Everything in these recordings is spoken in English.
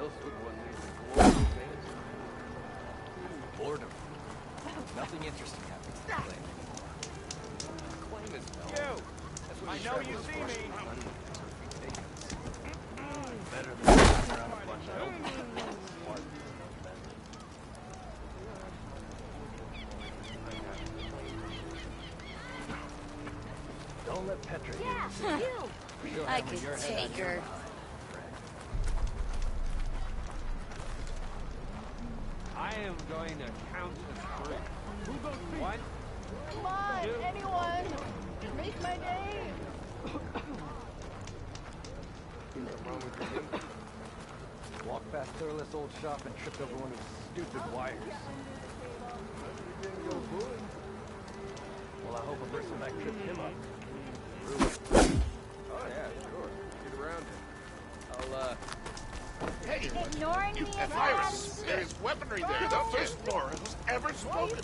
else would one lead to global famous? Boredom. Nothing interesting happens to claim. Claim is no. That's what I know you see me. Better than sitting around a bunch of smart. Don't let Petra get you. I could take her. I am going to count to 3. Who goes first? 1. Come on, anyone! Make my day! What's wrong with you? Walked past Thurless old shop and tripped over one of his stupid wires. Didn't go good. Well, I hope a bristleback tripped him up. Oh yeah, sure. Get around him. I'll Hey, Ignoring me at Iris, there is weaponry there. The first floor who's ever spoken.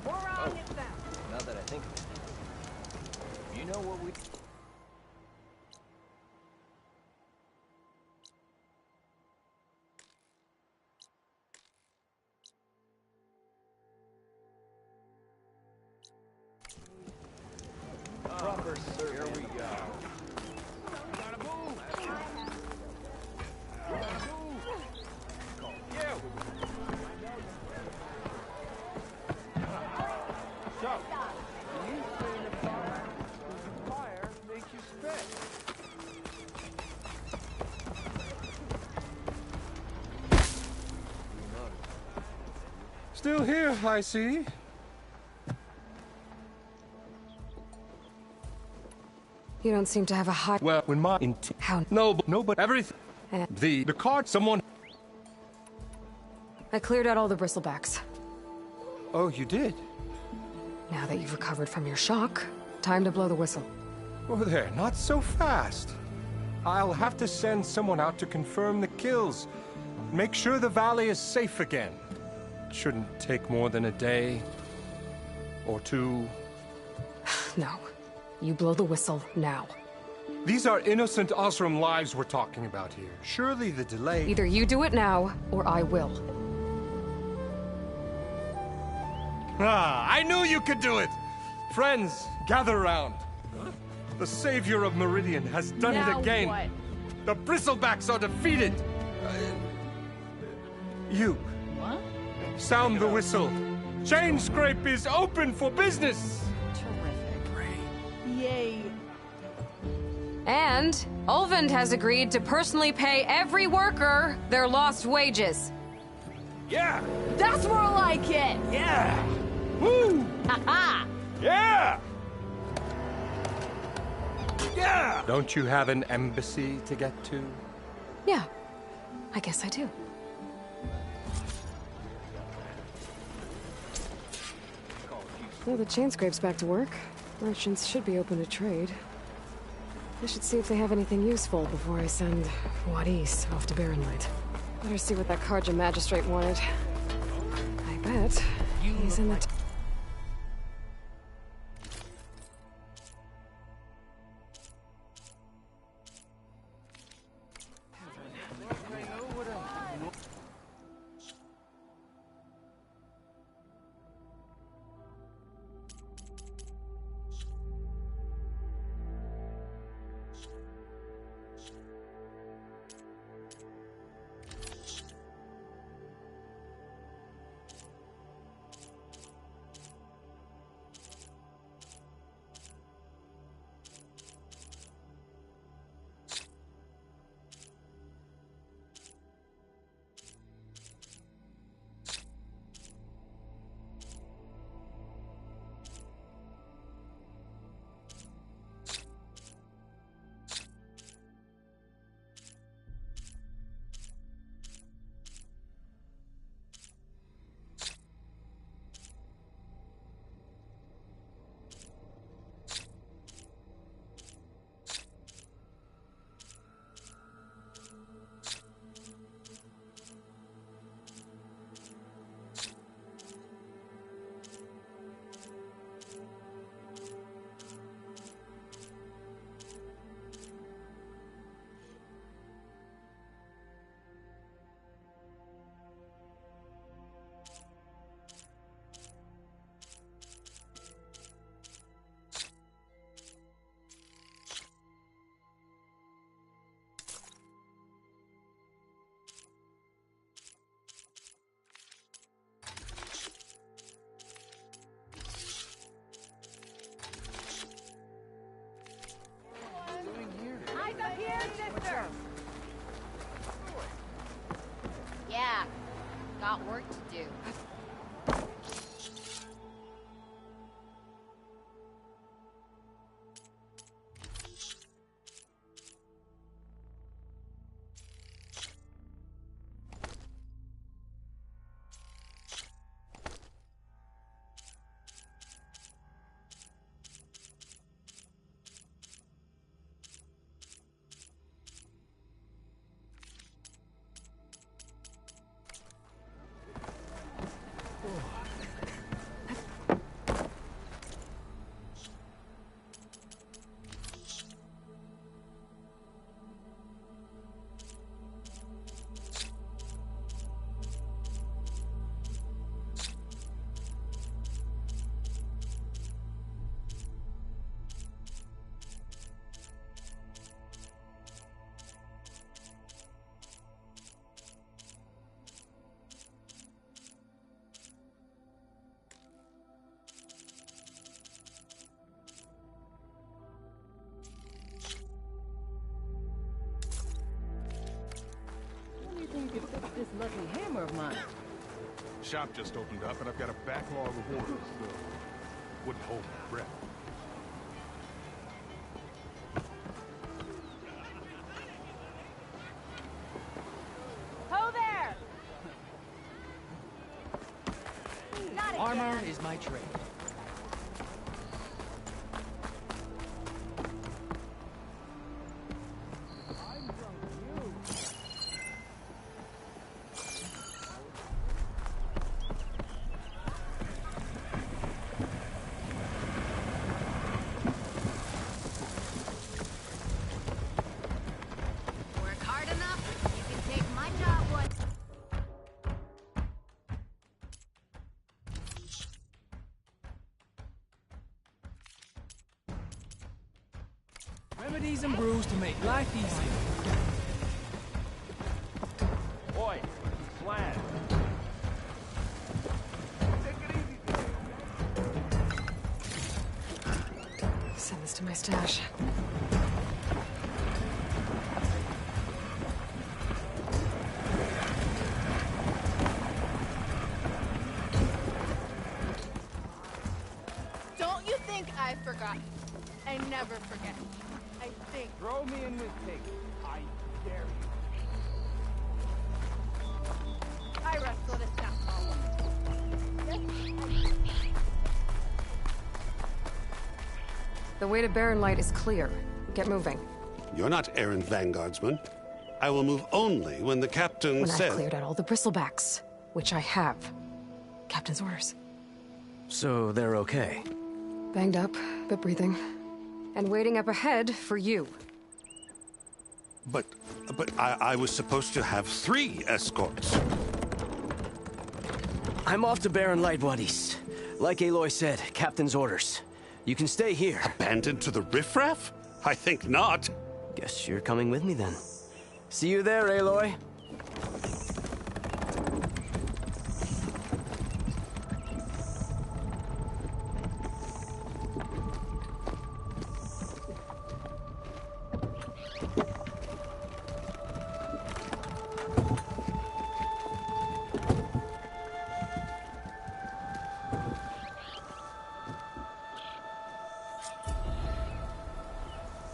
More wrong it's that. now that I think of it. You know what we... Proper service. Here we go. Gotta move! So, you say the fire makes you spit. Still here, I see. You don't seem to have a hot... Well, when my How? No, but everything. The card, someone... I cleared out all the bristlebacks. Oh, you did? Now that you've recovered from your shock, time to blow the whistle. Oh, there, not so fast. I'll have to send someone out to confirm the kills. Make sure the valley is safe again. Shouldn't take more than a day. Or 2. No. You blow the whistle now. These are innocent Osram lives we're talking about here. Surely the delay... Either you do it now, or I will. Ah, I knew you could do it! Friends, gather round. The savior of Meridian has done Now it again. what? The Bristlebacks are defeated. You. What? Sound the whistle. Chainscrape is open for business. Yay. And Ulvund has agreed to personally pay every worker their lost wages. Yeah! That's more like it! Yeah! Woo! Ha-ha! Yeah! Yeah! Don't you have an embassy to get to? Yeah, I guess I do. Well, the Chainscrape's back to work. Merchants should be open to trade. I should see if they have anything useful before I send Wadis off to Barrenlight. Better see what that Karja magistrate wanted. I bet he's in the... Archer! Yeah, got work to do. This lucky hammer of mine. Shop just opened up, and I've got a backlog of orders. Wouldn't hold my breath. Ho there! Not again. Armor is my trade. Work hard enough, you can take my job one. Remedies and brews to make life easier. Boy, flat. Send this to my stash. Don't you think I forgot? I never forget. I think. Throw me in with pig. I dare you. I wrestled a snap. The way to Barren Light is clear. Get moving. You're not errand vanguardsman. I will move only when the captain When says... I've cleared out all the bristlebacks, which I have. Captain's orders. So they're okay. Banged up, but breathing. And waiting up ahead for you. But I was supposed to have 3 escorts. I'm off to Barren Light, Wadis. Like Aloy said, Captain's orders. You can stay here. Abandoned to the riffraff? I think not. Guess you're coming with me then. See you there, Aloy.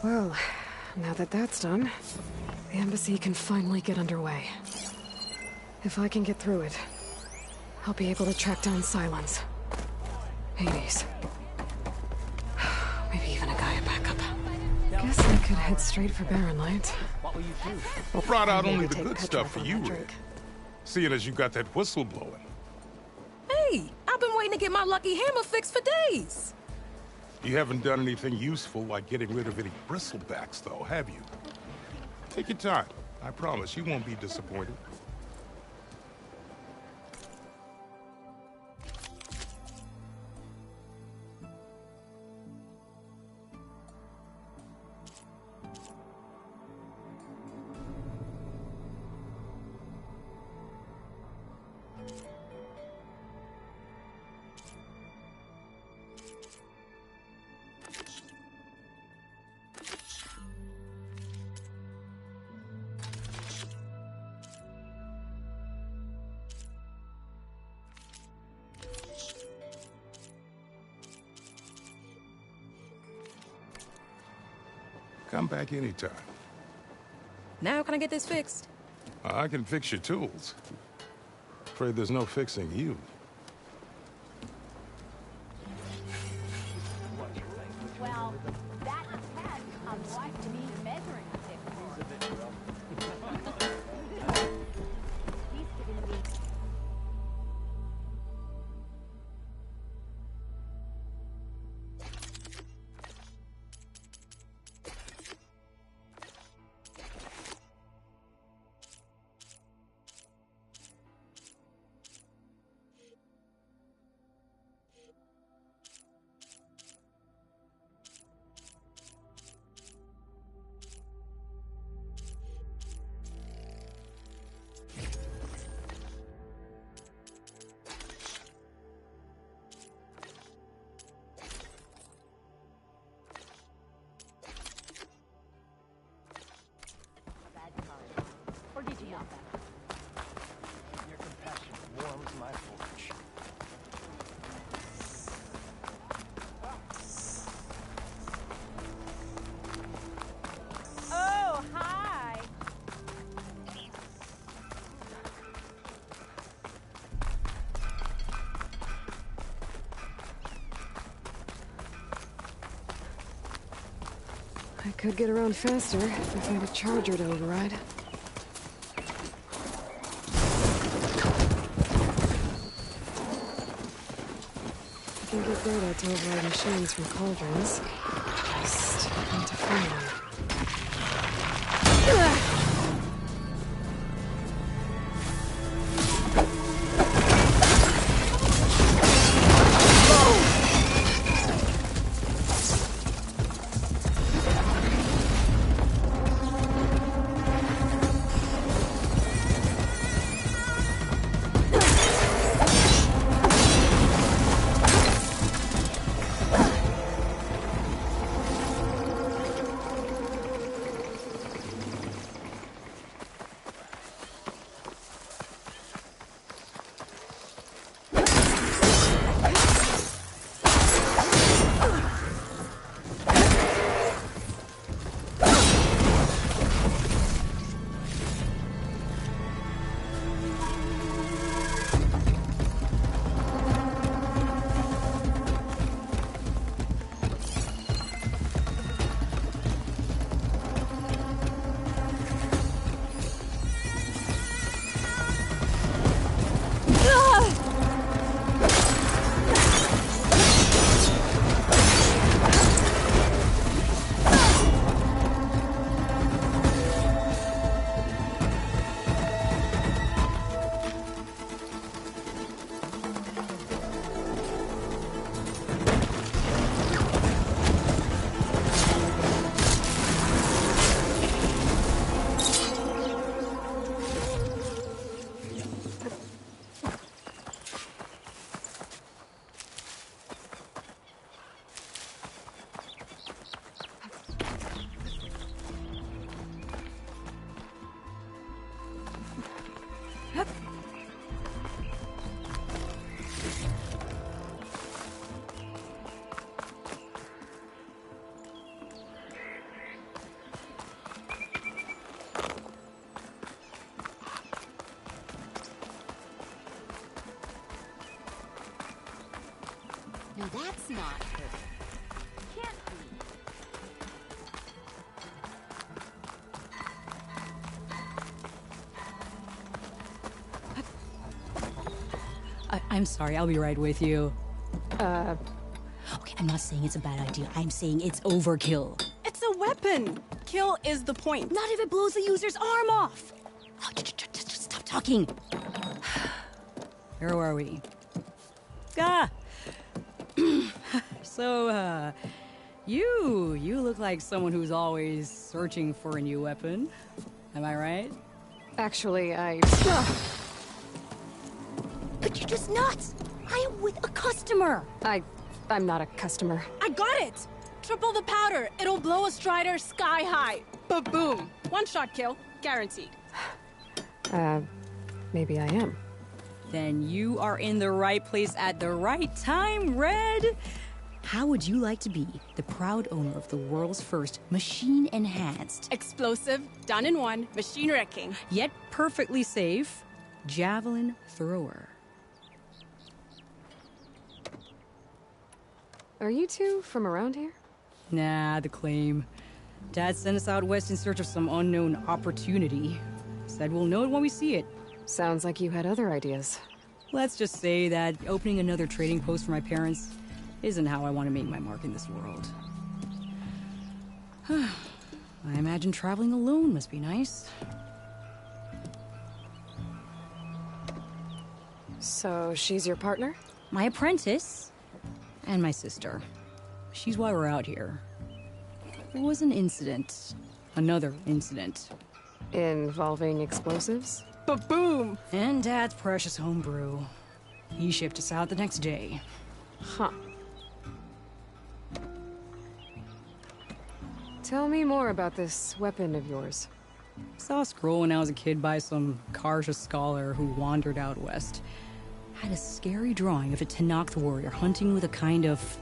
Well, now that that's done, the embassy can finally get underway. If I can get through it, I'll be able to track down Silence. Hades. Maybe even a Gaia backup. Guess I could head straight for Barren Light. What will you do? I brought out Maybe only the take good Petra stuff for from you, that Rick. drink. Seeing as you got that whistle blowing. Hey, I've been waiting to get my lucky hammer fixed for days. You haven't done anything useful like getting rid of any bristlebacks, though, have you? Take your time. I promise you won't be disappointed. Come back anytime. Now can I get this fixed? I can fix your tools. Afraid there's no fixing you. Well, that has a wife to me measuring stick for. He's giving me. Or did you not? Your compassion warms my forge. Oh, hi. I could get around faster if I find a charger to override. I can get data to override machines from cauldrons. Just need to find them. No, that's not good. Can't be. I'm sorry, I'll be right with you. Okay, I'm not saying it's a bad idea. I'm saying it's overkill. It's a weapon! Kill is the point. Not if it blows the user's arm off! Oh, just stop talking. Where are we? So, you look like someone who's always searching for a new weapon. Am I right? Actually, But you're just nuts! I am with a customer! I'm not a customer. I got it! Triple the powder. It'll blow a Strider sky high. Ba-boom. One shot kill. Guaranteed. Maybe I am. Then you are in the right place at the right time, Red. How would you like to be the proud owner of the world's first machine-enhanced, Explosive, done in one, machine wrecking. yet perfectly safe, javelin thrower? Are you two from around here? Nah, the claim. Dad sent us out west in search of some unknown opportunity. Said we'll know it when we see it. Sounds like you had other ideas. Let's just say that opening another trading post for my parents isn't how I want to make my mark in this world. I imagine traveling alone must be nice. So she's your partner? My apprentice and my sister. She's why we're out here. There was an incident. Another incident. Involving explosives? Ba-boom! And Dad's precious homebrew. He shipped us out the next day. Huh. Tell me more about this weapon of yours. Saw a scroll when I was a kid by some Karja scholar who wandered out west. Had a scary drawing of a Tenakth warrior hunting with a kind of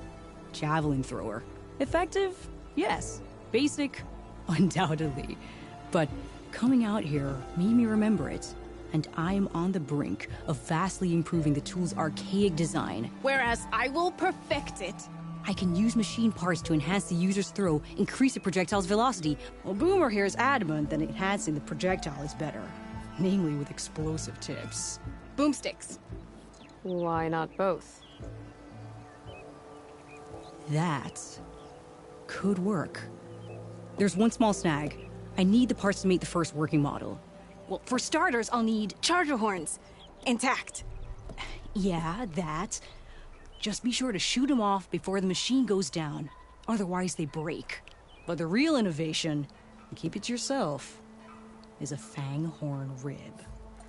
javelin thrower. Effective? Yes. Basic? Undoubtedly. But coming out here made me remember it. And I'm on the brink of vastly improving the tool's archaic design. Whereas I will perfect it. I can use machine parts to enhance the user's throw, increase the projectile's velocity. Well, Boomer here is adamant that enhancing the projectile is better. Namely with explosive tips. Boomsticks. Why not both? That could work. There's one small snag. I need the parts to make the first working model. Well, for starters, I'll need charger horns. Intact. Yeah, that. Just be sure to shoot them off before the machine goes down. Otherwise, they break. But the real innovation, and keep it to yourself, is a fang horn rib.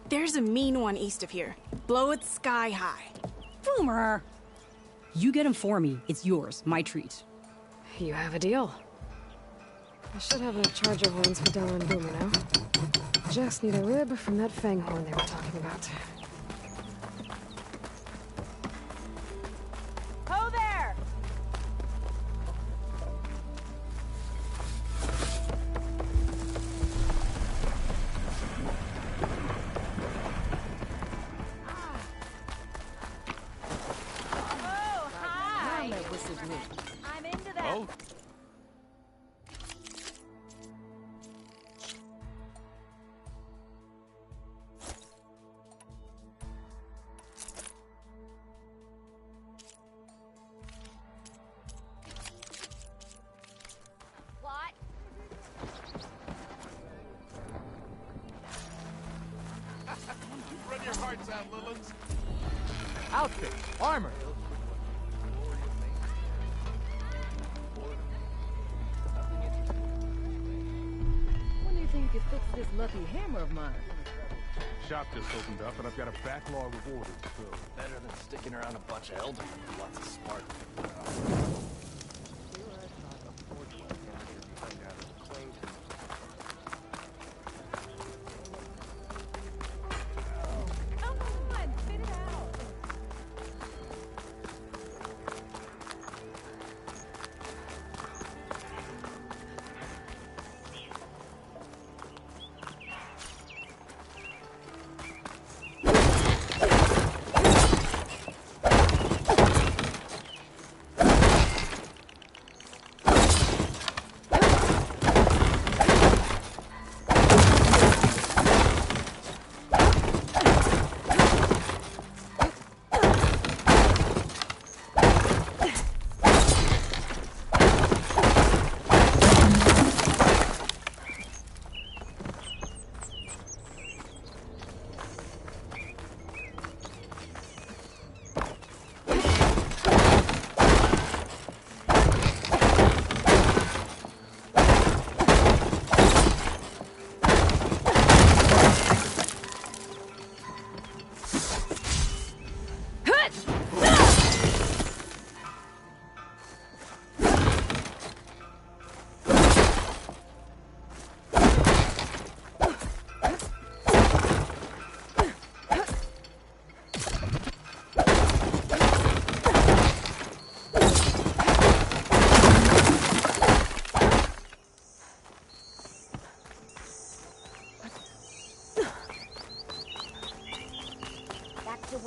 There's a mean one east of here. Blow it sky high. Boomer! You get him for me. It's yours. My treat. You have a deal. I should have enough charger horns for Della and Boomer now. Just need a rib from that fang horn they were talking about. Ho there! Oh, hi! I'm into that. Oh? What? Run your hearts out, Lillands. Outfit, armor. When do you think you fix this lucky hammer of mine? Shop just opened up, and I've got a backlog of orders to fill. Better than sticking around a bunch of eldermen with lots of spark. Come on, spit it out.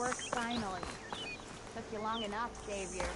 work finally. Took you long enough, Savior.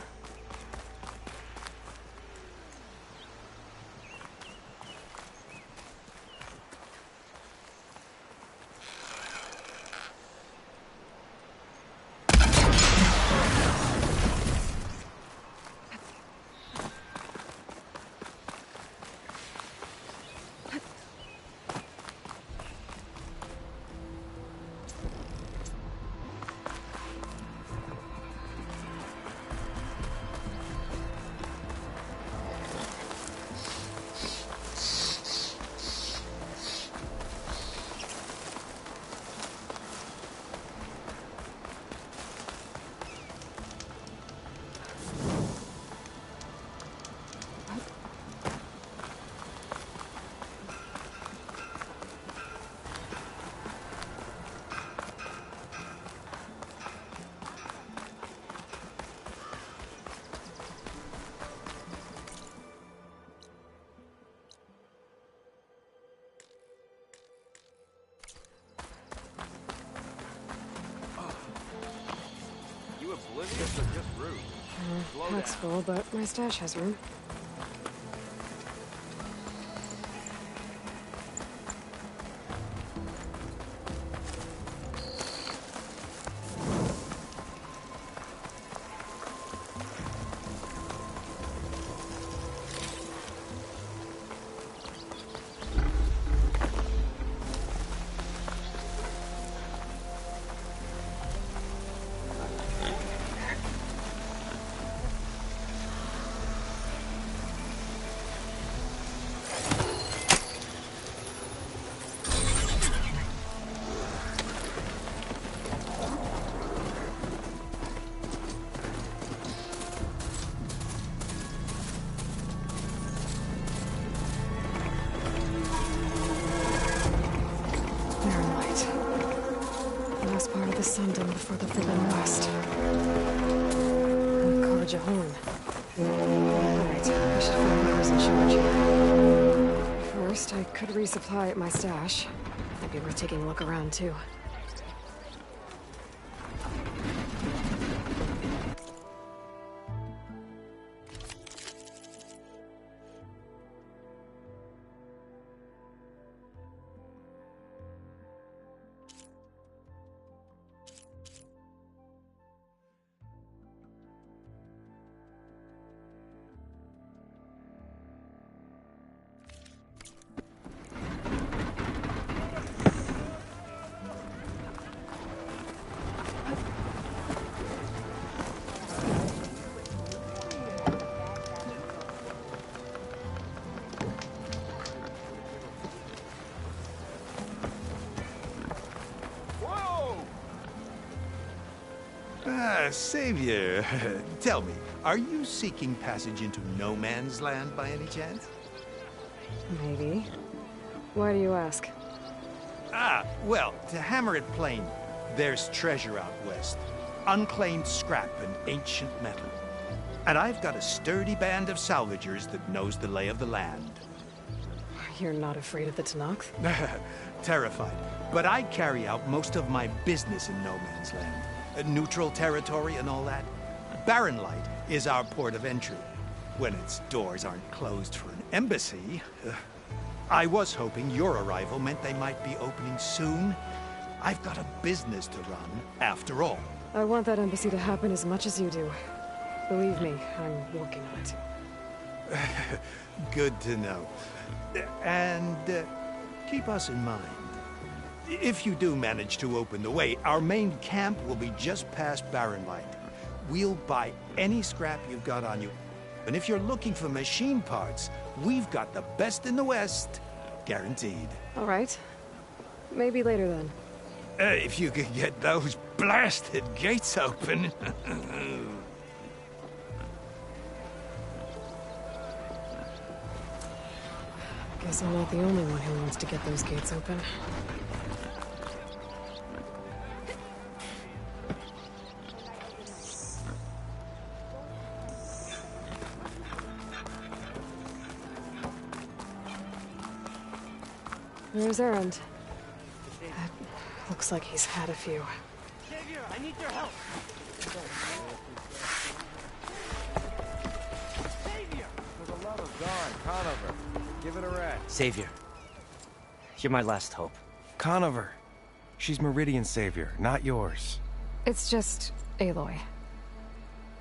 You oblivious or just rude? Slow Pack's down. full, but my stash has room. Last part of the Sundom before the Forbidden West. Karja Horn. Alright, I should find whoever's in charge. First, I could resupply at my stash. Might be worth taking a look around, too. Savior, tell me, are you seeking passage into no man's land by any chance? Maybe. Why do you ask? Well, to hammer it plain, there's treasure out west. Unclaimed scrap and ancient metal. And I've got a sturdy band of salvagers that knows the lay of the land. You're not afraid of the Tenakth? Terrified. But I carry out most of my business in no man's land. Neutral territory and all that. Barren Light is our port of entry. When its doors aren't closed for an embassy. I was hoping your arrival meant they might be opening soon. I've got a business to run, after all. I want that embassy to happen as much as you do. Believe me, I'm working on it. Good to know. And keep us in mind. If you do manage to open the way, our main camp will be just past Barren Light. We'll buy any scrap you've got on you. And if you're looking for machine parts, we've got the best in the West. Guaranteed. All right. Maybe later then. If you could get those blasted gates open. Guess I'm not the only one who wants to get those gates open. Where's Erend? Looks like he's had a few. Savior, I I need your help. Savior! For the love of God, Conover, give it a rest. Savior. You're my last hope. Conover. She's Meridian's savior, not yours. It's just Aloy.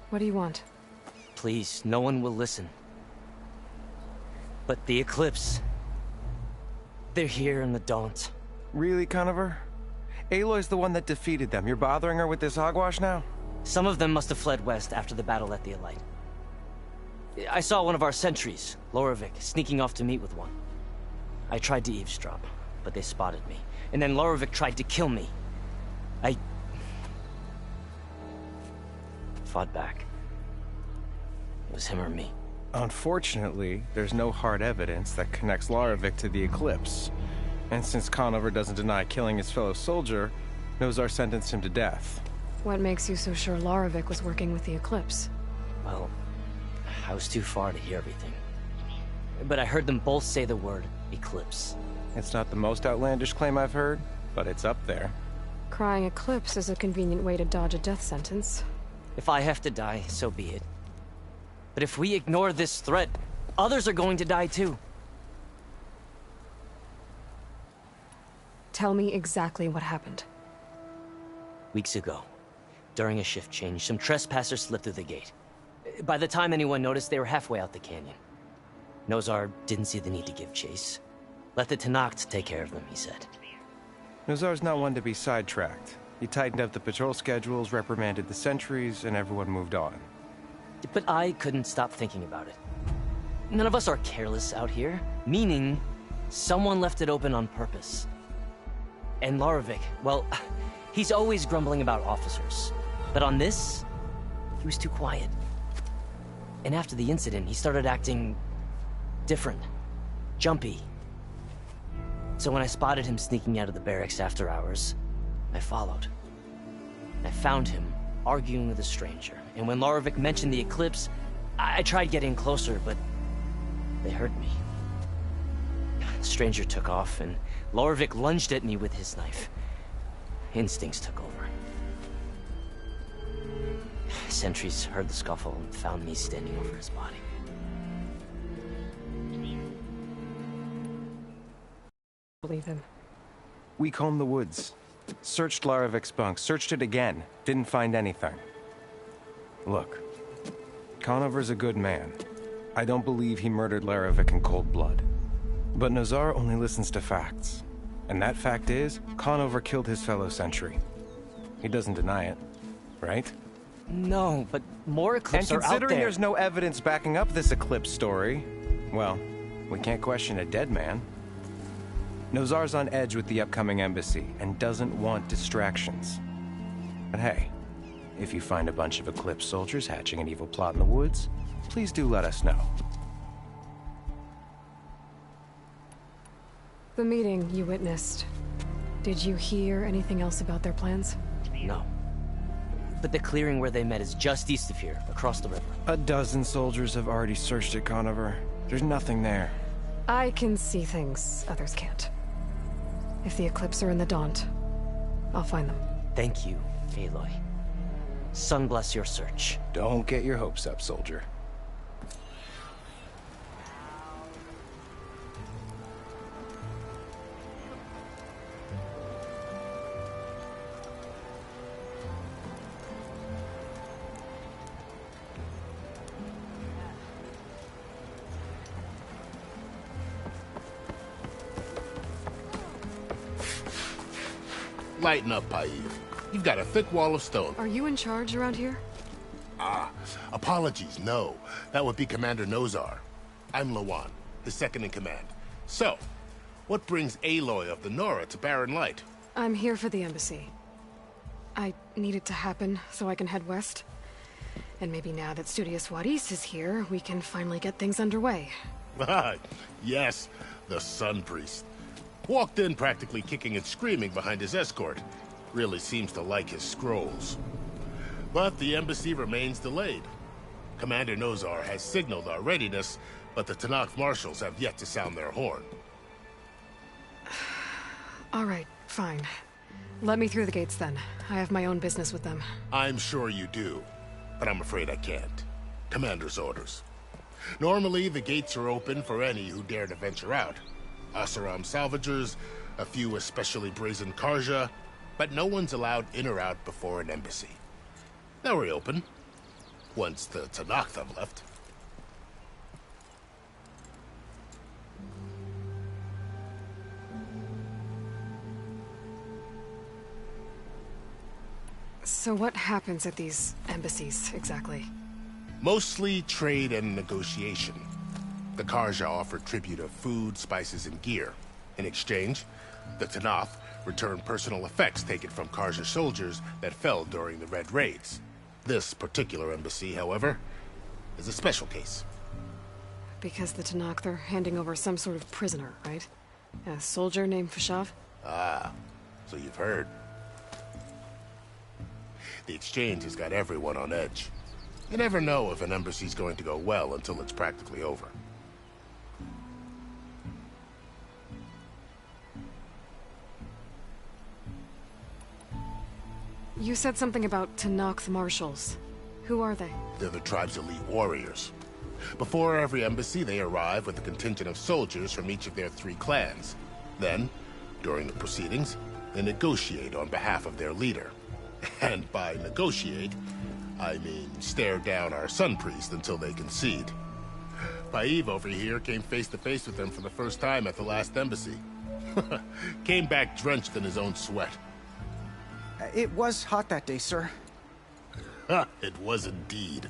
What do you want? Please, no one will listen. But the Eclipse... they're here in the Daunt. Really, Conover? Aloy's the one that defeated them. You're bothering her with this hogwash now? Some of them must have fled west after the battle at the Elite. I saw one of our sentries, Loravik, sneaking off to meet with one. I tried to eavesdrop, but they spotted me. And then Loravik tried to kill me. I... fought back. It was him or me. Unfortunately, there's no hard evidence that connects Loravik to the Eclipse. And since Conover doesn't deny killing his fellow soldier, Nozar sentenced him to death. What makes you so sure Loravik was working with the Eclipse? Well, I was too far to hear everything. But I heard them both say the word Eclipse. It's not the most outlandish claim I've heard, but it's up there. Crying Eclipse is a convenient way to dodge a death sentence. If I have to die, so be it. But if we ignore this threat, others are going to die too. Tell me exactly what happened. Weeks ago, during a shift change, some trespassers slipped through the gate. By the time anyone noticed, they were halfway out the canyon. Nozar didn't see the need to give chase. Let the Tenakth take care of them, he said. Nozar's not one to be sidetracked. He tightened up the patrol schedules, reprimanded the sentries, and everyone moved on. But I couldn't stop thinking about it. None of us are careless out here, meaning someone left it open on purpose. And Loravik, well, he's always grumbling about officers. But on this, he was too quiet. And after the incident, he started acting different, jumpy. So when I spotted him sneaking out of the barracks after hours, I followed. I found him arguing with a stranger. And when Loravik mentioned the Eclipse, I tried getting closer, but they heard me. The stranger took off, and Loravik lunged at me with his knife. Instincts took over. Sentries heard the scuffle and found me standing over his body. Believe him. We combed the woods. Searched Laravik's bunk, searched it again. Didn't find anything. Look, Conover's a good man. I don't believe he murdered Loravik in cold blood. But Nozar only listens to facts. And that fact is, Conover killed his fellow sentry. He doesn't deny it, right? No, but more Eclipse are out there. And considering there's no evidence backing up this Eclipse story, well, we can't question a dead man. Nozar's on edge with the upcoming embassy and doesn't want distractions. But hey, if you find a bunch of Eclipse soldiers hatching an evil plot in the woods, please do let us know. The meeting you witnessed. Did you hear anything else about their plans? No. But the clearing where they met is just east of here, across the river. A dozen soldiers have already searched it, Conover. There's nothing there. I can see things others can't. If the Eclipse are in the Daunt, I'll find them. Thank you, Aloy. Sun bless your search. Don't get your hopes up, soldier. Lighten up, Paiv. You've got a thick wall of stone. Are you in charge around here? Apologies, no. That would be Commander Nozar. I'm Lawan, his second-in-command. So, what brings Aloy of the Nora to Barren Light? I'm here for the embassy. I need it to happen so I can head west. And maybe now that Studious Wadis is here, we can finally get things underway. Yes, the Sun Priest. Walked in practically kicking and screaming behind his escort. Really seems to like his scrolls. But the embassy remains delayed. Commander Nozar has signaled our readiness, but the Tenakth marshals have yet to sound their horn. All right, fine. Let me through the gates then. I have my own business with them. I'm sure you do, but I'm afraid I can't. Commander's orders. Normally, the gates are open for any who dare to venture out. Oseram salvagers, a few especially brazen Karja, but no one's allowed in or out before an embassy. They'll reopen, once the Tenakth have left. So what happens at these embassies, exactly? Mostly trade and negotiation. The Karja offer tribute of food, spices, and gear. In exchange, the Tenakth return personal effects taken from Karja soldiers that fell during the Red Raids. This particular embassy, however, is a special case. Because the Tenakth are handing over some sort of prisoner, right? A soldier named Fashav? Ah, so you've heard. The exchange has got everyone on edge. You never know if an embassy's going to go well until it's practically over. You said something about Tenakth marshals. Who are they? They're the tribe's elite warriors. Before every embassy, they arrive with a contingent of soldiers from each of their 3 clans. Then, during the proceedings, they negotiate on behalf of their leader. And by negotiate, I mean stare down our Sun Priest until they concede. Paiv over here came face to face with them for the first time at the last embassy. Came back drenched in his own sweat. It was hot that day, sir. It was indeed.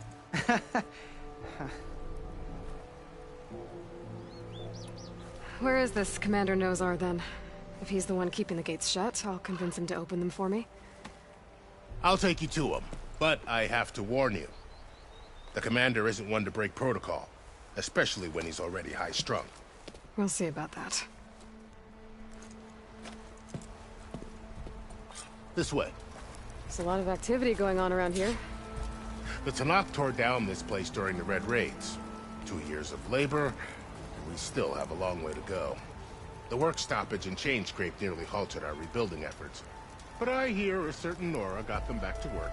Where is this Commander Nozar, then? If he's the one keeping the gates shut, I'll convince him to open them for me. I'll take you to him, but I have to warn you. The commander isn't one to break protocol, especially when he's already high-strung. We'll see about that. This way. There's a lot of activity going on around here. The Tenakth tore down this place during the Red Raids. 2 years of labor, and we still have a long way to go. The work stoppage and chain scrape nearly halted our rebuilding efforts. But I hear a certain Nora got them back to work.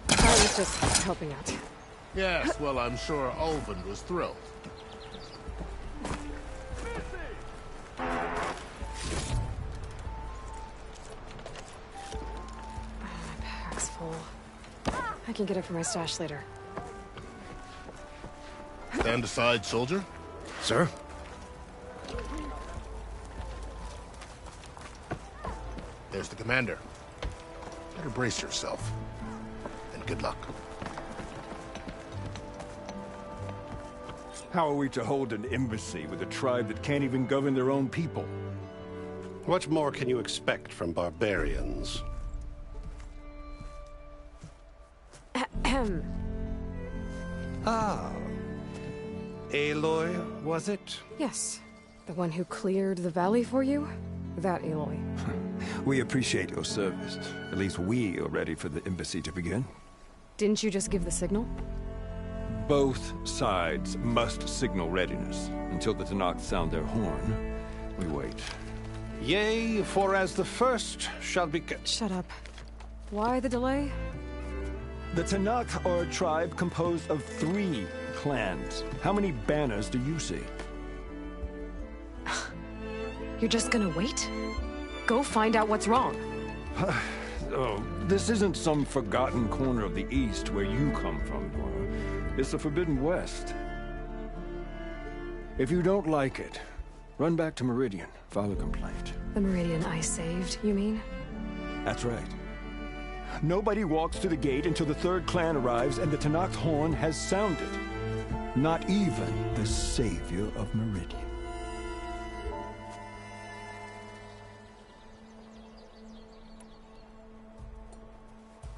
I was just helping out. Yes, well, I'm sure Ulvund was thrilled. My pack's full. I can get it for my stash later. Stand aside, soldier. Sir? There's the commander. Better brace yourself. And good luck. How are we to hold an embassy with a tribe that can't even govern their own people? What more can you expect from barbarians? Ahem. Ah. Aloy, was it? Yes. The one who cleared the valley for you? That Aloy. We appreciate your service. At least we are ready for the embassy to begin. Didn't you just give the signal? Both sides must signal readiness. Until the Tenakth sound their horn, we wait. Yea, for as the first shall be... Shut up. Why the delay? The Tenakth are a tribe composed of 3 clans. How many banners do you see? You're just gonna wait? Go find out what's wrong. Oh, this isn't some forgotten corner of the East where you come from, Nora. It's the Forbidden West. If you don't like it, run back to Meridian, file a complaint. The Meridian I saved, you mean? That's right. Nobody walks to the gate until the 3rd clan arrives and the Tenakth horn has sounded. Not even the savior of Meridian.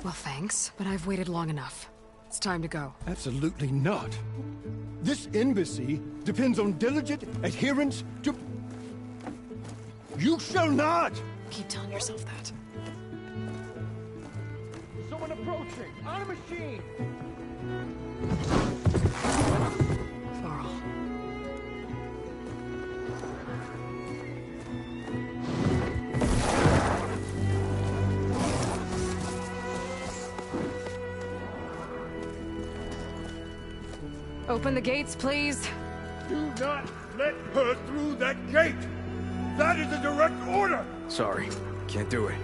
Well, thanks, but I've waited long enough. It's time to go. Absolutely not. This embassy depends on diligent adherence to... You shall not! Keep telling yourself that. Someone approaching! On a machine! Varl. Open the gates, please. Do not let her through that gate! That is a direct order! Sorry, can't do it.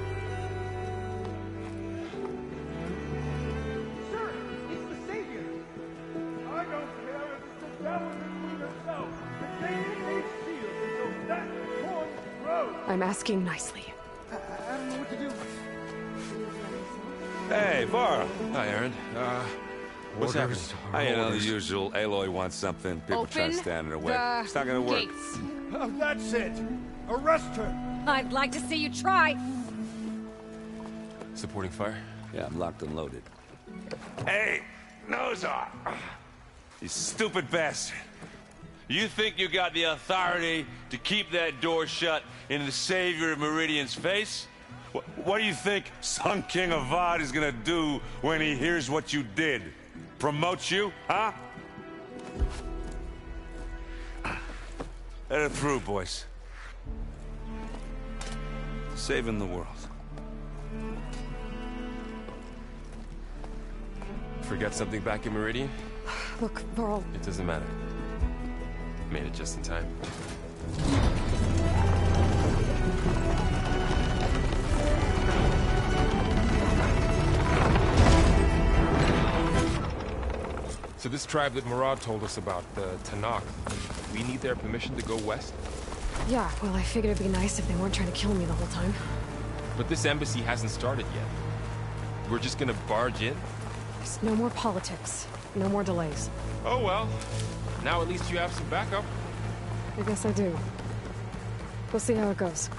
Sir, it's the Savior! I don't care if it's the devil between herself. The gate is sealed until that horn grows! I'm asking nicely. I don't know what to do. Hey, Varl. Hi, Aaron. What's happening? You know, the usual. Aloy wants something. People try to stand in her way. It's not gonna work. That's it! Arrest her! I'd like to see you try. Supporting fire? Yeah, I'm locked and loaded. Hey, Nozar! You stupid bastard. You think you got the authority to keep that door shut in the Savior of Meridian's face? What do you think Sun King Avad is gonna do when he hears what you did? Promote you, huh? Let her through, boys. Saving the world. Forget something back in Meridian? Look, Varl. It doesn't matter. Made it just in time. So this tribe that Murad told us about, the Tanakh, we need their permission to go west? Yeah, well, I figured it'd be nice if they weren't trying to kill me the whole time. But this embassy hasn't started yet. We're just gonna barge in? There's no more politics. No more delays. Oh well. Now at least you have some backup. I guess I do. We'll see how it goes.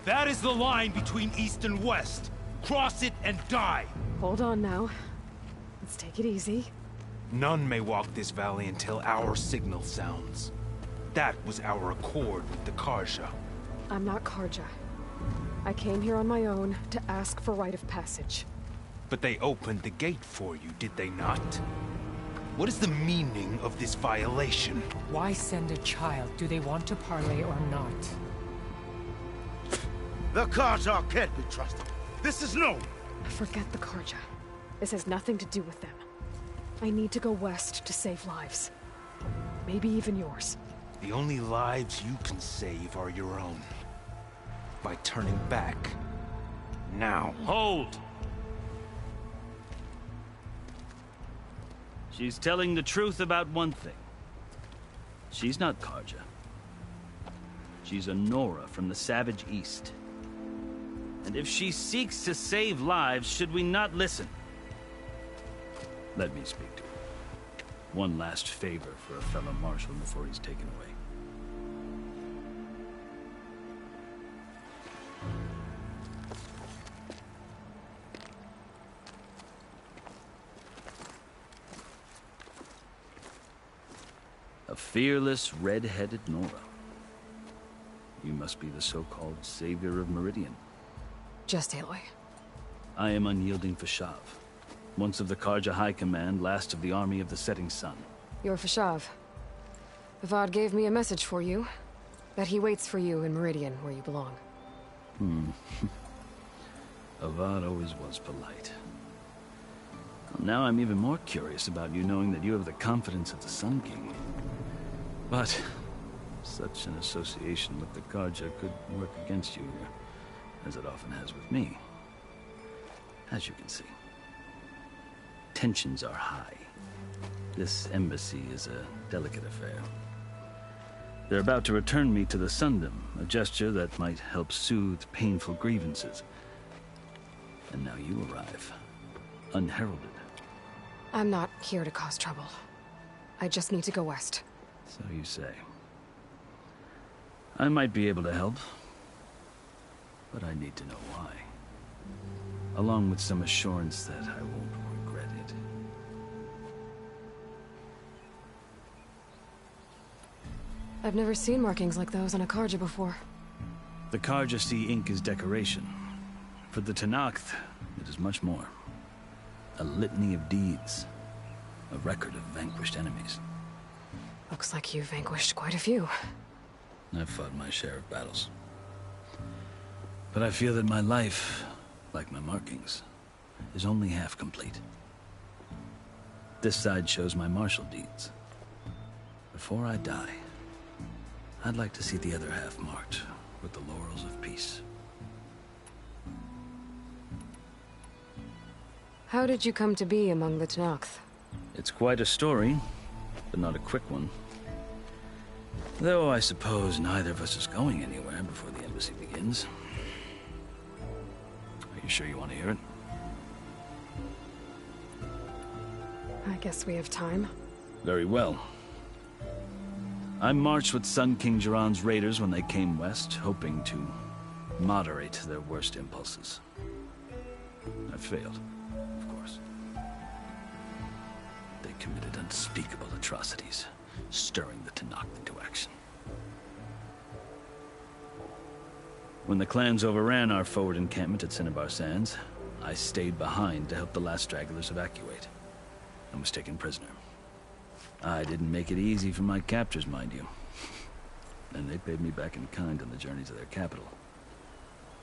That is the line between East and West. Cross it and die. Hold on now. Let's take it easy. None may walk this valley until our signal sounds. That was our accord with the Karja. I'm not Karja. I came here on my own to ask for rite of passage. But they opened the gate for you, did they not? What is the meaning of this violation? Why send a child? Do they want to parley or not? The Karja can't be trusted. This is known. Forget the Karja. This has nothing to do with them. I need to go west to save lives. Maybe even yours. The only lives you can save are your own. By turning back. Now. Hold! She's telling the truth about one thing. She's not Karja. She's a Nora from the Savage East. And if she seeks to save lives, should we not listen? Let me speak to her. One last favor for a fellow marshal before he's taken away. A fearless, red-headed Nora. You must be the so-called Savior of Meridian. Just Aloy. I am Unyielding Fashav. Once of the Karja High Command, last of the Army of the Setting Sun. You're Fashav. Avad gave me a message for you. That he waits for you in Meridian, where you belong. Avad always was polite. Now I'm even more curious about you knowing that you have the confidence of the Sun King. But such an association with the Karja could work against you here, as it often has with me. As you can see, tensions are high. This embassy is a delicate affair. They're about to return me to the Sundom, a gesture that might help soothe painful grievances. And now you arrive, unheralded. I'm not here to cause trouble. I just need to go west. So you say. I might be able to help. but I need to know why. Along with some assurance that I won't regret it. I've never seen markings like those on a Karja before. The Karja see ink as decoration. For the Tenakth, it is much more. A litany of deeds. A record of vanquished enemies. Looks like you've vanquished quite a few. I've fought my share of battles. But I feel that my life, like my markings, is only half complete. This side shows my martial deeds. Before I die, I'd like to see the other half marked with the laurels of peace. How did you come to be among the Tenakth? It's quite a story, but not a quick one. Though I suppose neither of us is going anywhere before the embassy begins. Are you sure you want to hear it? I guess we have time. Very well. I marched with Sun King Jiran's raiders when they came west, hoping to moderate their worst impulses. I failed, of course. They committed unspeakable atrocities, stirring the Tenakth into action. When the clans overran our forward encampment at Cinnabar Sands, I stayed behind to help the last stragglers evacuate, and was taken prisoner. I didn't make it easy for my captors, mind you. And they paid me back in kind on the journey to their capital.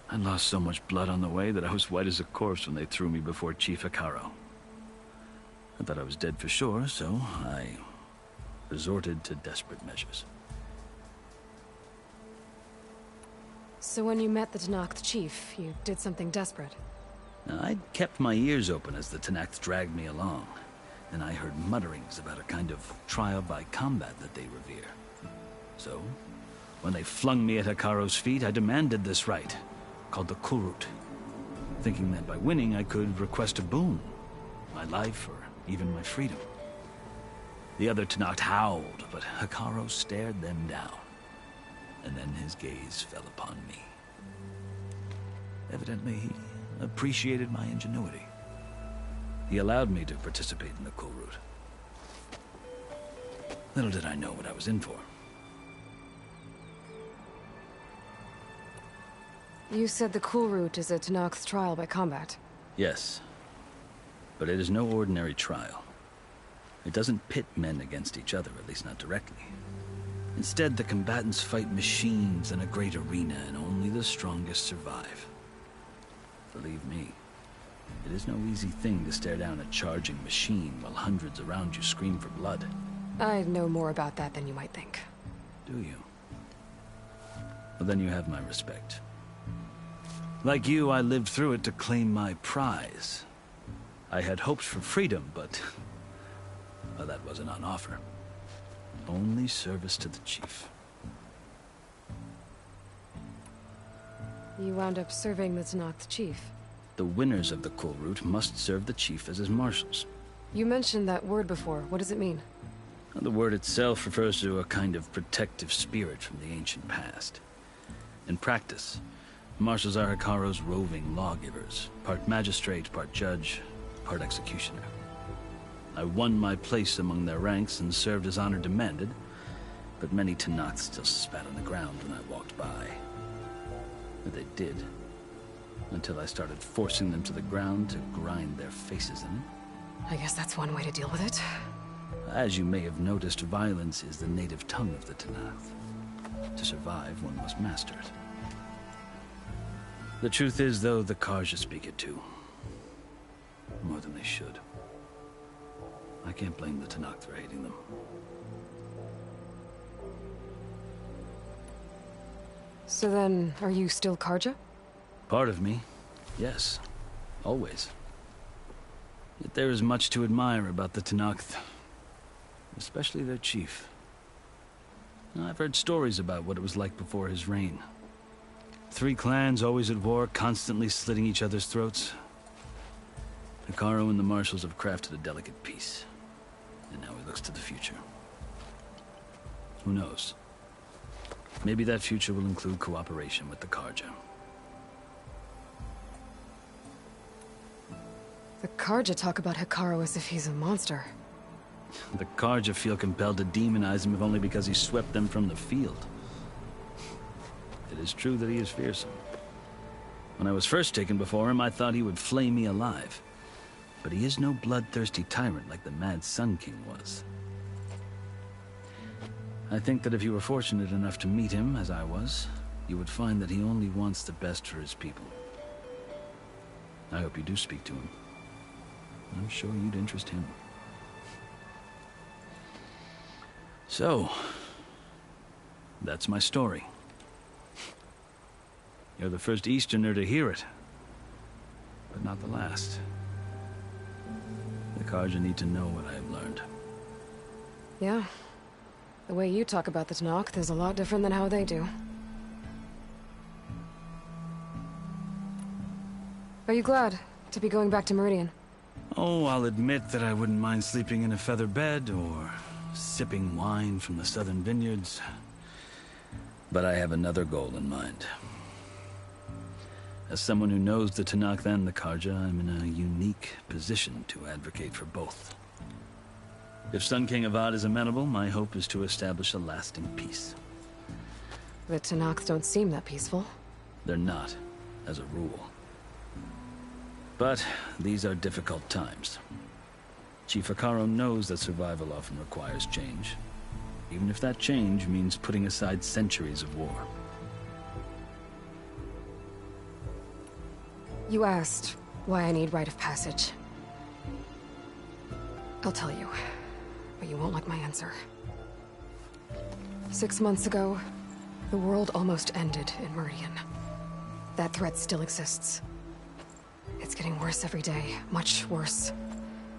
I lost so much blood on the way that I was white as a corpse when they threw me before Chief Hekarro. I thought I was dead for sure, so I resorted to desperate measures. So when you met the Tenakth chief, you did something desperate? Now, I'd kept my ears open as the Tenakth dragged me along, and I heard mutterings about a kind of trial by combat that they revere. So, when they flung me at Hekarro's feet, I demanded this right, called the Kulrut, thinking that by winning I could request a boon, my life or even my freedom. The other Tenakth howled, but Hekarro stared them down, and then his gaze fell upon me. Evidently, he appreciated my ingenuity. He allowed me to participate in the Kulrut. Little did I know what I was in for. You said the Kulrut is a Tenakth trial by combat. Yes, but it is no ordinary trial. It doesn't pit men against each other, at least not directly. Instead, the combatants fight machines in a great arena, and only the strongest survive. Believe me, it is no easy thing to stare down a charging machine while hundreds around you scream for blood. I know more about that than you might think. Do you? Well, then you have my respect. Like you, I lived through it to claim my prize. I had hoped for freedom, but well, that wasn't on offer. Only service to the chief. You wound up serving the Tenakth chief. The winners of the Kulrut must serve the chief as his marshals. You mentioned that word before. What does it mean? The word itself refers to a kind of protective spirit from the ancient past. In practice, marshals are Hekarro's roving lawgivers, part magistrate, part judge, part executioner. I won my place among their ranks and served as honor demanded, but many Tenakth still spat on the ground when I walked by. But they did, until I started forcing them to the ground to grind their faces in it. I guess that's one way to deal with it. As you may have noticed, violence is the native tongue of the Tenakth. To survive, one must master it. The truth is, though, the Karja speak it too. More than they should. I can't blame the Tenakth for hating them. So then, are you still Karja? Part of me, yes. Always. Yet there is much to admire about the Tenakth. Especially their chief. I've heard stories about what it was like before his reign. 3 clans always at war, constantly slitting each other's throats. Hekarro and the marshals have crafted a delicate peace. And now he looks to the future. Who knows? Maybe that future will include cooperation with the Karja. The Karja talk about Hekarro as if he's a monster. The Karja feel compelled to demonize him if only because he swept them from the field. It is true that he is fearsome. When I was first taken before him, I thought he would flay me alive. But he is no bloodthirsty tyrant like the Mad Sun King was. I think that if you were fortunate enough to meet him, as I was, you would find that he only wants the best for his people. I hope you do speak to him. I'm sure you'd interest him. So, that's my story. You're the first Easterner to hear it, but not the last. The Karja need to know what I have learned. Yeah. The way you talk about the Tenakth is a lot different than how they do. Are you glad to be going back to Meridian? Oh, I'll admit that I wouldn't mind sleeping in a feather bed or sipping wine from the southern vineyards. But I have another goal in mind. As someone who knows the Tenakth and the Karja, I'm in a unique position to advocate for both. If Sun King Avad is amenable, my hope is to establish a lasting peace. The Tenakth don't seem that peaceful. They're not, as a rule. But these are difficult times. Chief Hekarro knows that survival often requires change, even if that change means putting aside centuries of war. You asked why I need rite of passage. I'll tell you, but you won't like my answer. 6 months ago, the world almost ended in Meridian. That threat still exists. It's getting worse every day, much worse.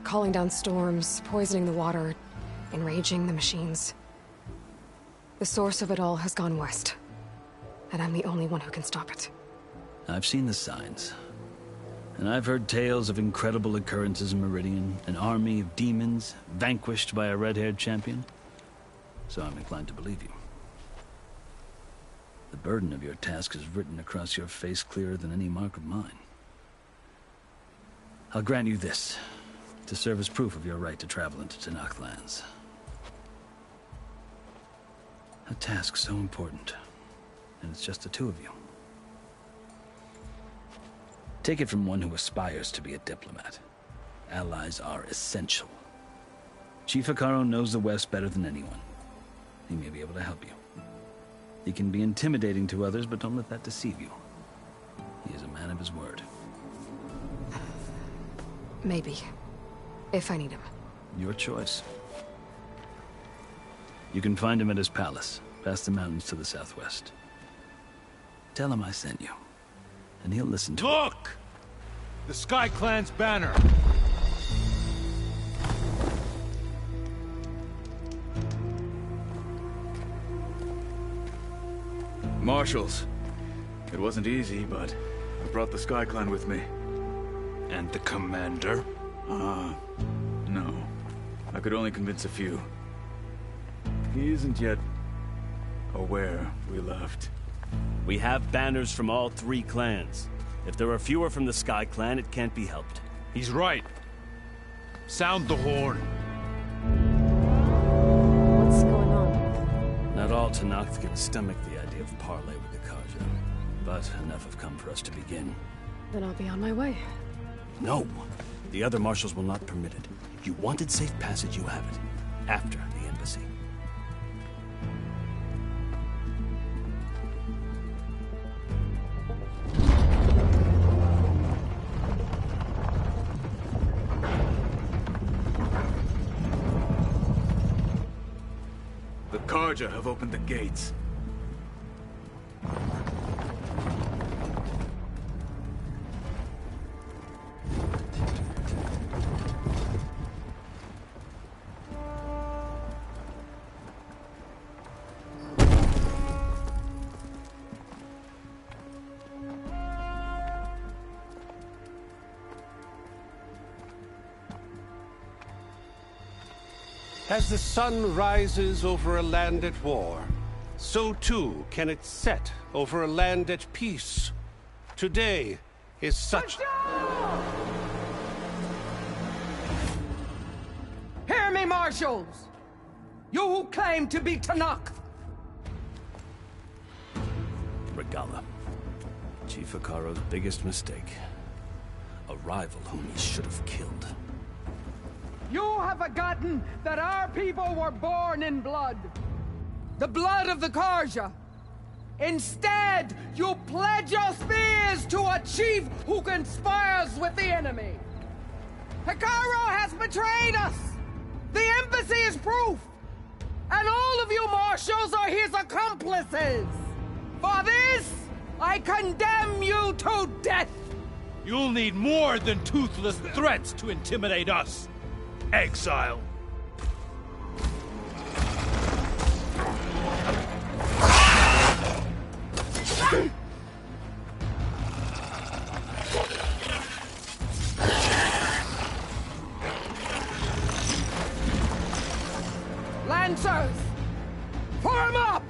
Calling down storms, poisoning the water, enraging the machines. The source of it all has gone west, and I'm the only one who can stop it. I've seen the signs. And I've heard tales of incredible occurrences in Meridian, an army of demons vanquished by a red-haired champion. So I'm inclined to believe you. The burden of your task is written across your face clearer than any mark of mine. I'll grant you this, to serve as proof of your right to travel into Tenakth lands. A task so important, and it's just the two of you. Take it from one who aspires to be a diplomat. Allies are essential. Chief Hekarro knows the West better than anyone. He may be able to help you. He can be intimidating to others, but don't let that deceive you. He is a man of his word. Maybe. If I need him. Your choice. You can find him at his palace, past the mountains to the southwest. Tell him I sent you, and he'll listen to Look! The Sky Clan's banner! Marshals. It wasn't easy, but I brought the Sky Clan with me. And the commander? No. I could only convince a few. He isn't yet aware we left. We have banners from all 3 clans. If there are fewer from the Sky Clan, it can't be helped. He's right. Sound the horn. What's going on? Not all Tenakth can stomach the idea of parley with the Karja, but enough have come for us to begin. Then I'll be on my way. No. The other marshals will not permit it. You wanted safe passage, you have it. After the embassy. The Karja have opened the gates. As the sun rises over a land at war, so too can it set over a land at peace. Today is such... marshals! You who claim to be Tanakh! Regala. Chief Hekarro's biggest mistake. A rival whom he should have killed. You have forgotten that our people were born in blood. The blood of the Carja. Instead, you pledge your spears to a chief who conspires with the enemy. Hekarro has betrayed us! The embassy is proof! And all of you marshals are his accomplices! For this, I condemn you to death! You'll need more than toothless threats to intimidate us. Exile. Lancers! Form up!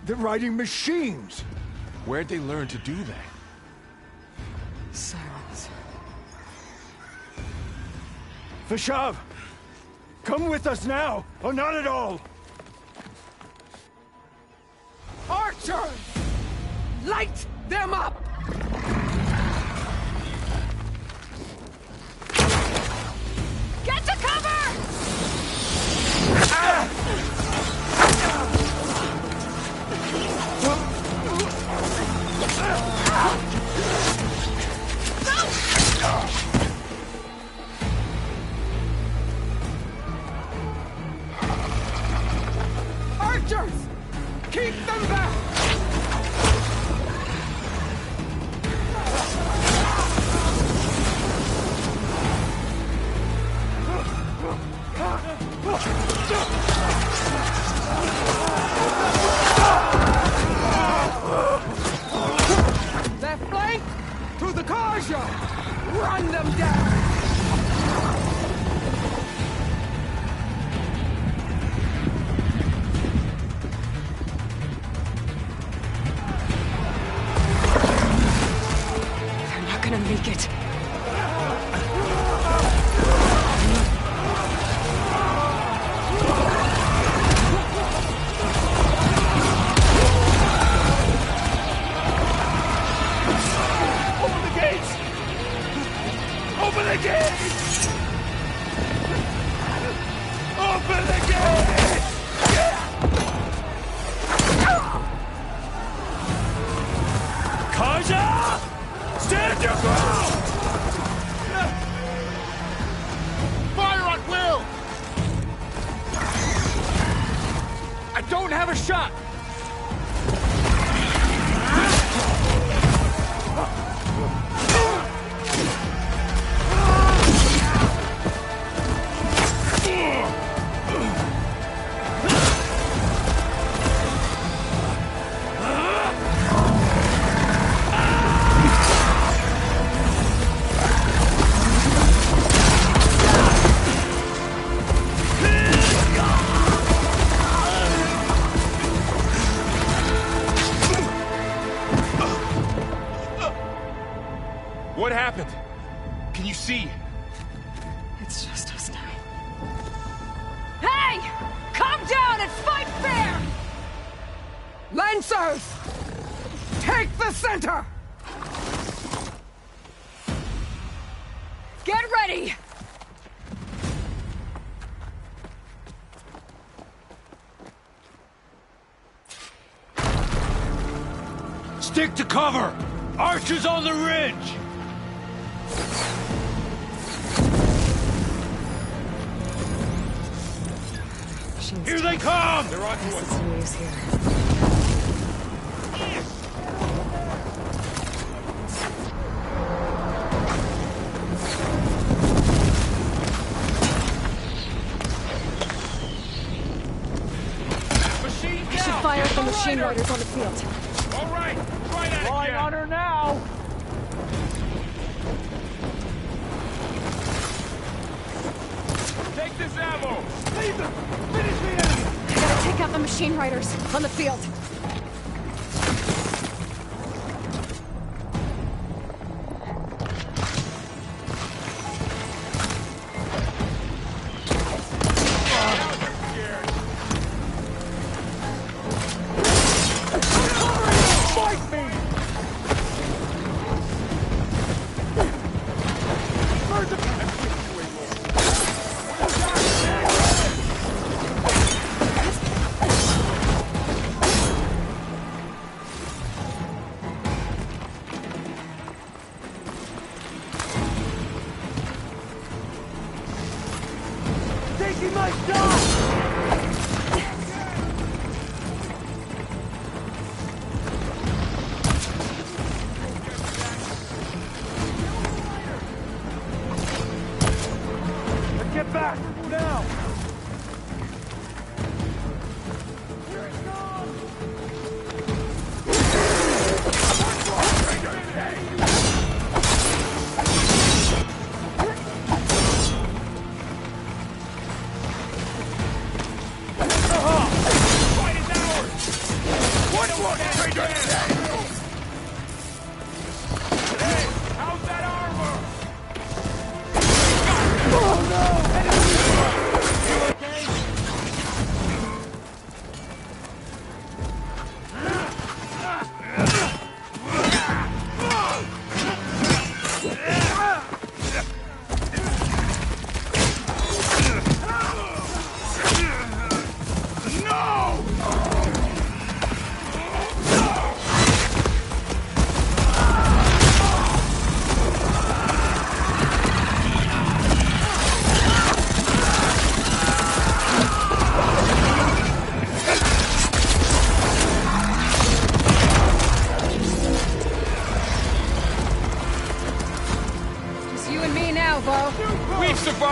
They're riding machines! Where'd they learn to do that? Silence. Vashav! Come with us now, or not at all! Archers! Light them up! Get to cover! Archers! Keep them back! Left flank! To the Carja! Run them down! They're not gonna make it. Open the gates! Open the gates! Open the gates! Carja! Stand your ground! Fire at will! I don't have a shot! What happened? Can you see? It's just us now. Hey! Calm down and fight fair! Lancers! Take the center! Get ready! Stick to cover! Archers on the ridge! Here they come! They're on to Guess us. it's no use here. Machine I should down! fire at Get the the machine rider! riders on the field. All right, try that Flying again. on her now! Take this ammo! Leave them! Finish the enemy! I gotta take out the machine riders on the field.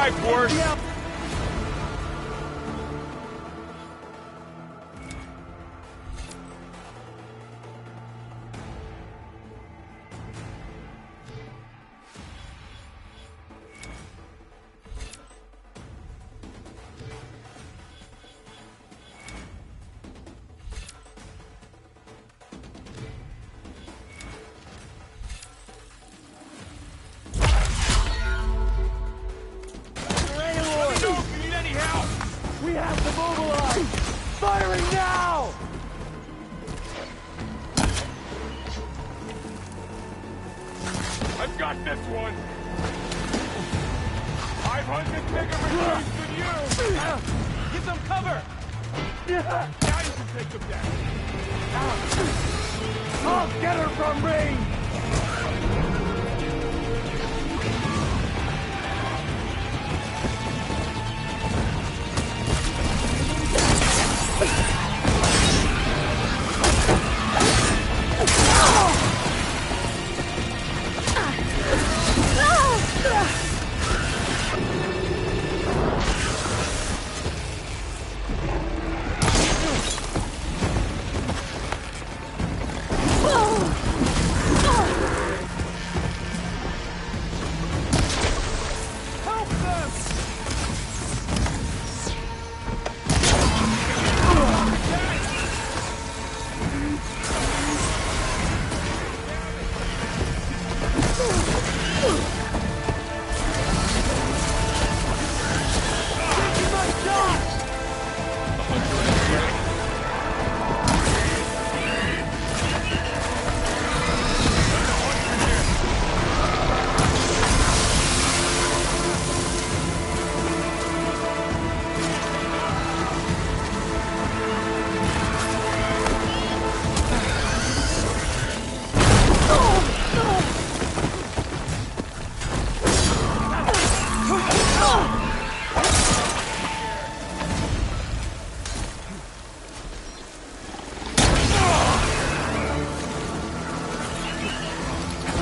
Tribe worse. We have to mobilize! Firing now! I've got this one! 500 bigger machines than you! Give them cover! Now you can take them down! I'll get her from range!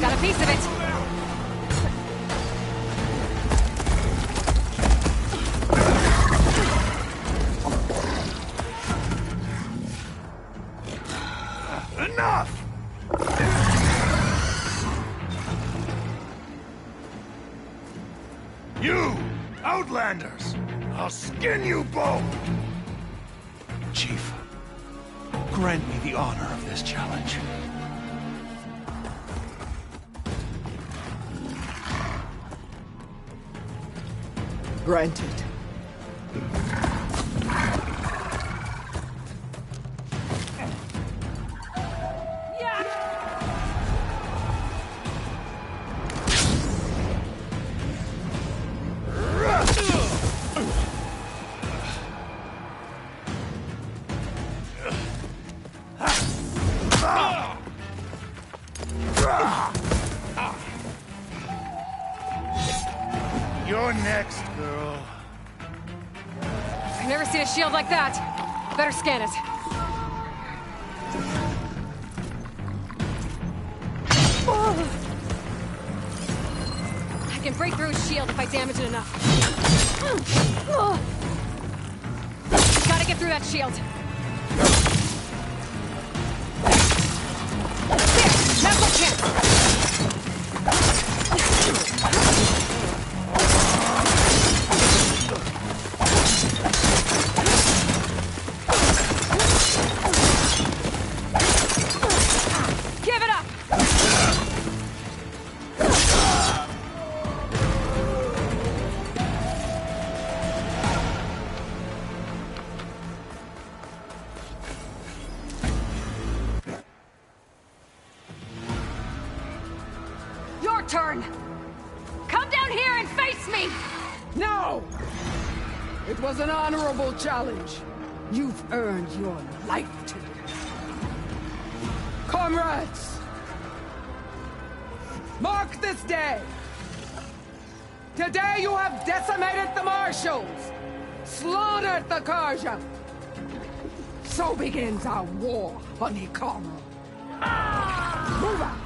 Got a piece of it. Enough! You, Outlanders! I'll skin you both! Chief, grant me the honor of this challenge. Granted. You're next, girl. I've never seen a shield like that. Better scan it. I can break through his shield if I damage it enough. Gotta get through that shield. There! Now's my chance! Turn! Come down here and face me! No! It was an honorable challenge. You've earned your life today. Comrades! Mark this day! Today you have decimated the Marshals! Slaughtered the Carja! So begins our war on Hikaru. Move out!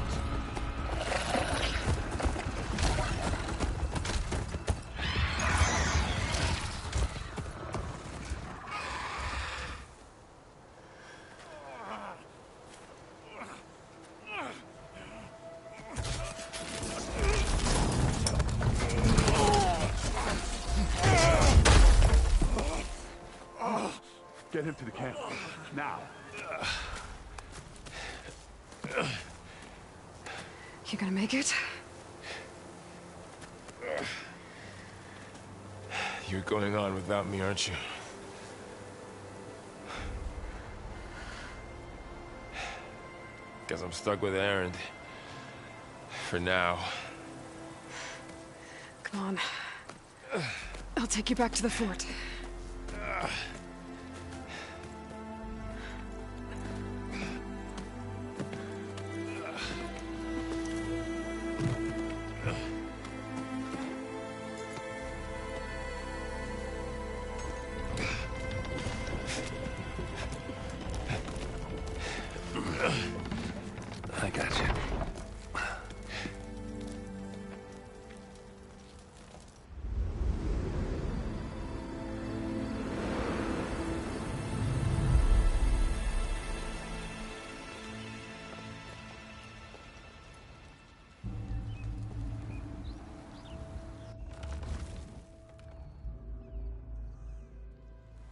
Get him to the camp. Now. You gonna make it? You're going on without me, aren't you? Guess I'm stuck with Erend. For now. Come on. I'll take you back to the fort. I got you.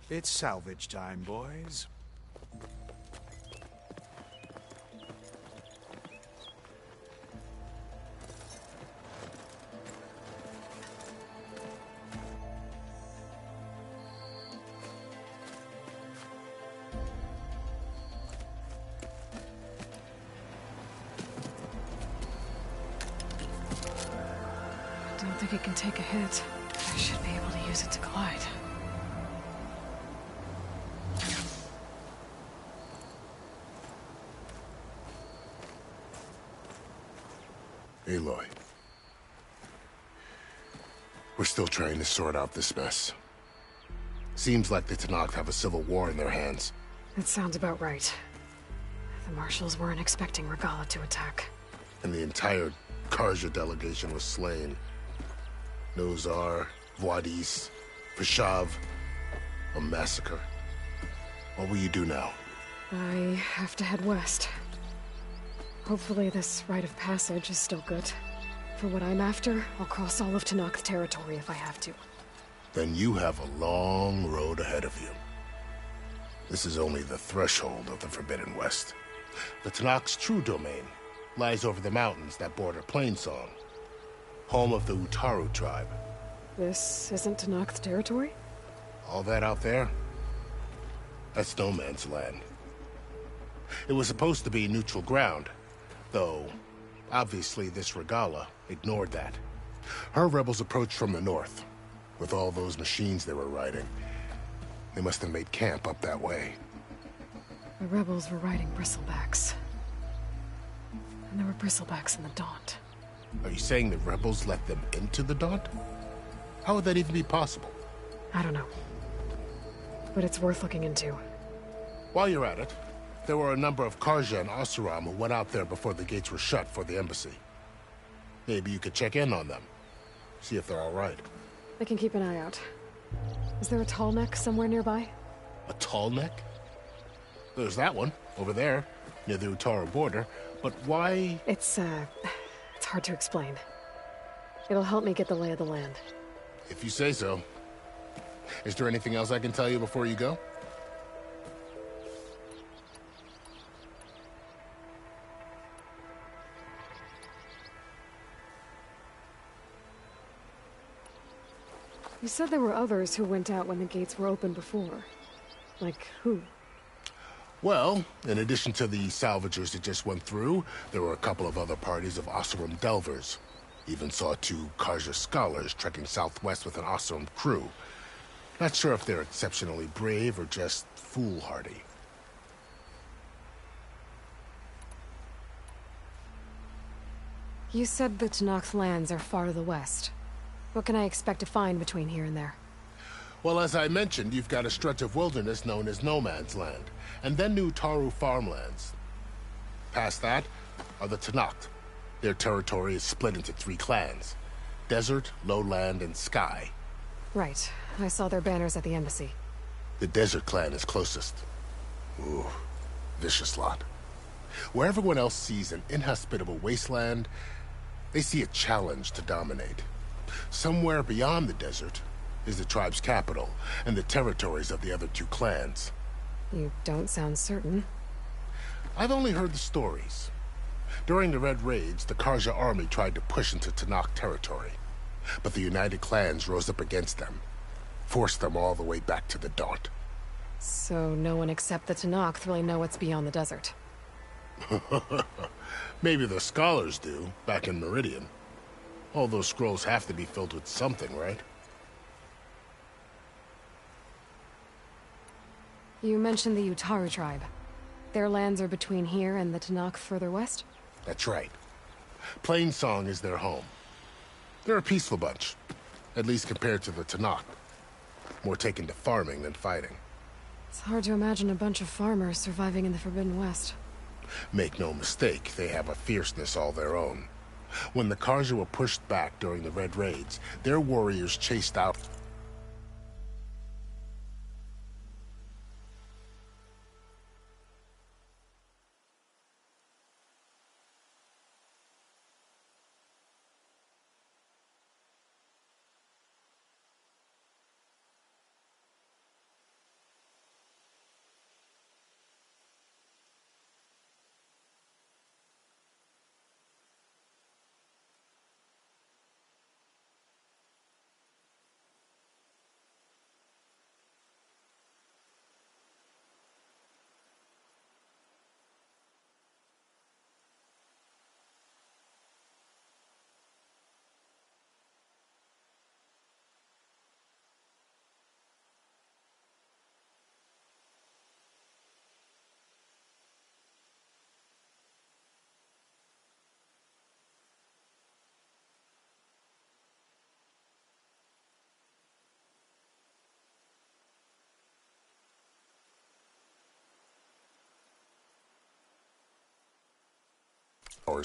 It's salvage time, boys. I don't think it can take a hit. I should be able to use it to glide. Aloy. We're still trying to sort out this mess. Seems like the Tenakth have a civil war in their hands. That sounds about right. The Marshals weren't expecting Regalla to attack. And the entire Carja delegation was slain. Nozar, Wadis, Fashav, a massacre. What will you do now? I have to head west. Hopefully this rite of passage is still good. For what I'm after, I'll cross all of Tenakth territory if I have to. Then you have a long road ahead of you. This is only the threshold of the Forbidden West. The Tenakth's true domain lies over the mountains that border Plainsong, home of the Utaru tribe. This isn't Tenakth territory? All that out there? That's no man's land. It was supposed to be neutral ground, though obviously this Regalla ignored that. Her rebels approached from the north, with all those machines they were riding. They must have made camp up that way. The rebels were riding bristlebacks. And there were bristlebacks in the Daunt. Are you saying the rebels let them into the Daunt? How would that even be possible? I don't know. But it's worth looking into. While you're at it, there were a number of Carja and Oseram who went out there before the gates were shut for the embassy. Maybe you could check in on them. See if they're all right. I can keep an eye out. Is there a tall neck somewhere nearby? A tall neck? There's that one, over there, near the Utaru border. But why? It's hard to explain. It'll help me get the lay of the land. If you say so. Is there anything else I can tell you before you go? You said there were others who went out when the gates were open before. Like who? Well, in addition to the salvagers that just went through, there were a couple of other parties of Oseram delvers. Even saw 2 Carja scholars trekking southwest with an Oseram crew. Not sure if they're exceptionally brave or just foolhardy. You said the Tenakth lands are far to the west. What can I expect to find between here and there? Well, as I mentioned, you've got a stretch of wilderness known as No Man's Land, and then the Utaru farmlands. Past that are the Tenakth. Their territory is split into 3 clans: Desert, Lowland, and Sky. Right. I saw their banners at the embassy. The Desert clan is closest. Ooh, vicious lot. Where everyone else sees an inhospitable wasteland, they see a challenge to dominate. Somewhere beyond the desert is the tribe's capital and the territories of the other 2 clans. You don't sound certain. I've only heard the stories. During the Red Raids, the Karja army tried to push into Tenakth territory. But the United Clans rose up against them, forced them all the way back to the Daunt. So no one except the Tenakth really know what's beyond the desert. Maybe the scholars do, back in Meridian. All those scrolls have to be filled with something, right? You mentioned the Utaru tribe. Their lands are between here and the Tenakth further west? That's right. Plainsong is their home. They're a peaceful bunch, at least compared to the Tenakth. More taken to farming than fighting. It's hard to imagine a bunch of farmers surviving in the Forbidden West. Make no mistake, they have a fierceness all their own. When the Karja were pushed back during the Red Raids, their warriors chased out...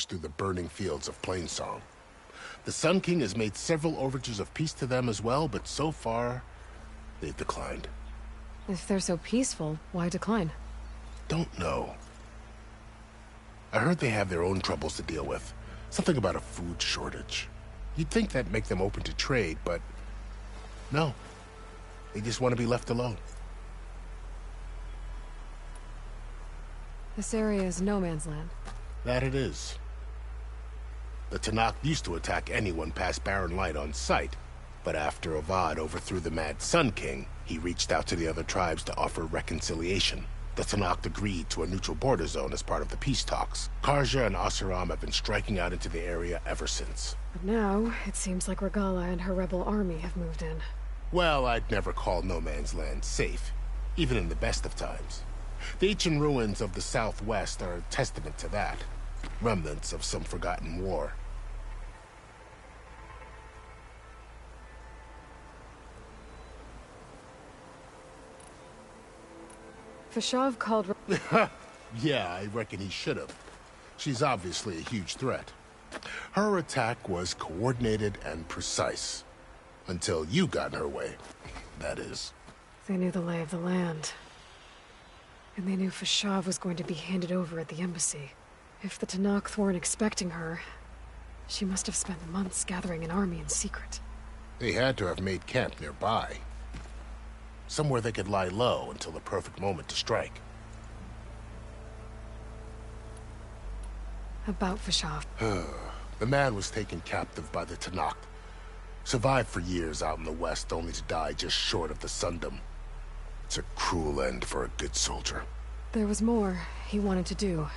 through the burning fields of Plainsong. The Sun King has made several overtures of peace to them as well, but so far, they've declined. If they're so peaceful, why decline? Don't know. I heard they have their own troubles to deal with. Something about a food shortage. You'd think that'd make them open to trade, but no. They just want to be left alone. This area is no man's land. That it is. The Tenakth used to attack anyone past Barren Light on sight, but after Avad overthrew the Mad Sun King, he reached out to the other tribes to offer reconciliation. The Tenakth agreed to a neutral border zone as part of the peace talks. Karja and Oseram have been striking out into the area ever since. But now, it seems like Regalla and her rebel army have moved in. Well, I'd never call no man's land safe, even in the best of times. The ancient ruins of the Southwest are a testament to that. Remnants of some forgotten war. Fashav called... Yeah, I reckon he should have. She's obviously a huge threat. Her attack was coordinated and precise. Until you got in her way, that is. They knew the lay of the land. And they knew Fashav was going to be handed over at the embassy. If the Tenakth weren't expecting her, she must have spent months gathering an army in secret. They had to have made camp nearby. Somewhere they could lie low until the perfect moment to strike. About Fashav. The man was taken captive by the Tenakth. Survived for years out in the west, only to die just short of the Sundom. It's a cruel end for a good soldier. There was more he wanted to do.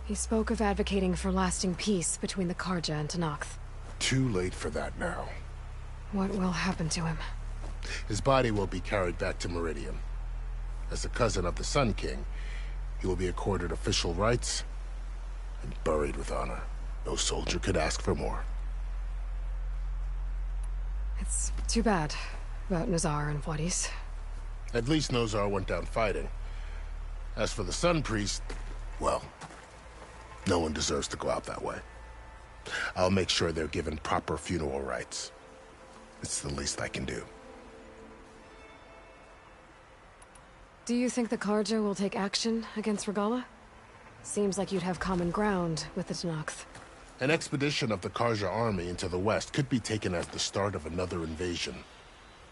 He spoke of advocating for lasting peace between the Karja and Tenakth. Too late for that now. What will happen to him? His body will be carried back to Meridian. As a cousin of the Sun King, he will be accorded official rights and buried with honor. No soldier could ask for more. It's too bad about Nazar and Wadis. At least Nozar went down fighting. As for the Sun Priest, well, no one deserves to go out that way. I'll make sure they're given proper funeral rites. It's the least I can do. Do you think the Karja will take action against Regalla? Seems like you'd have common ground with the Tenakth. An expedition of the Karja army into the west could be taken as the start of another invasion.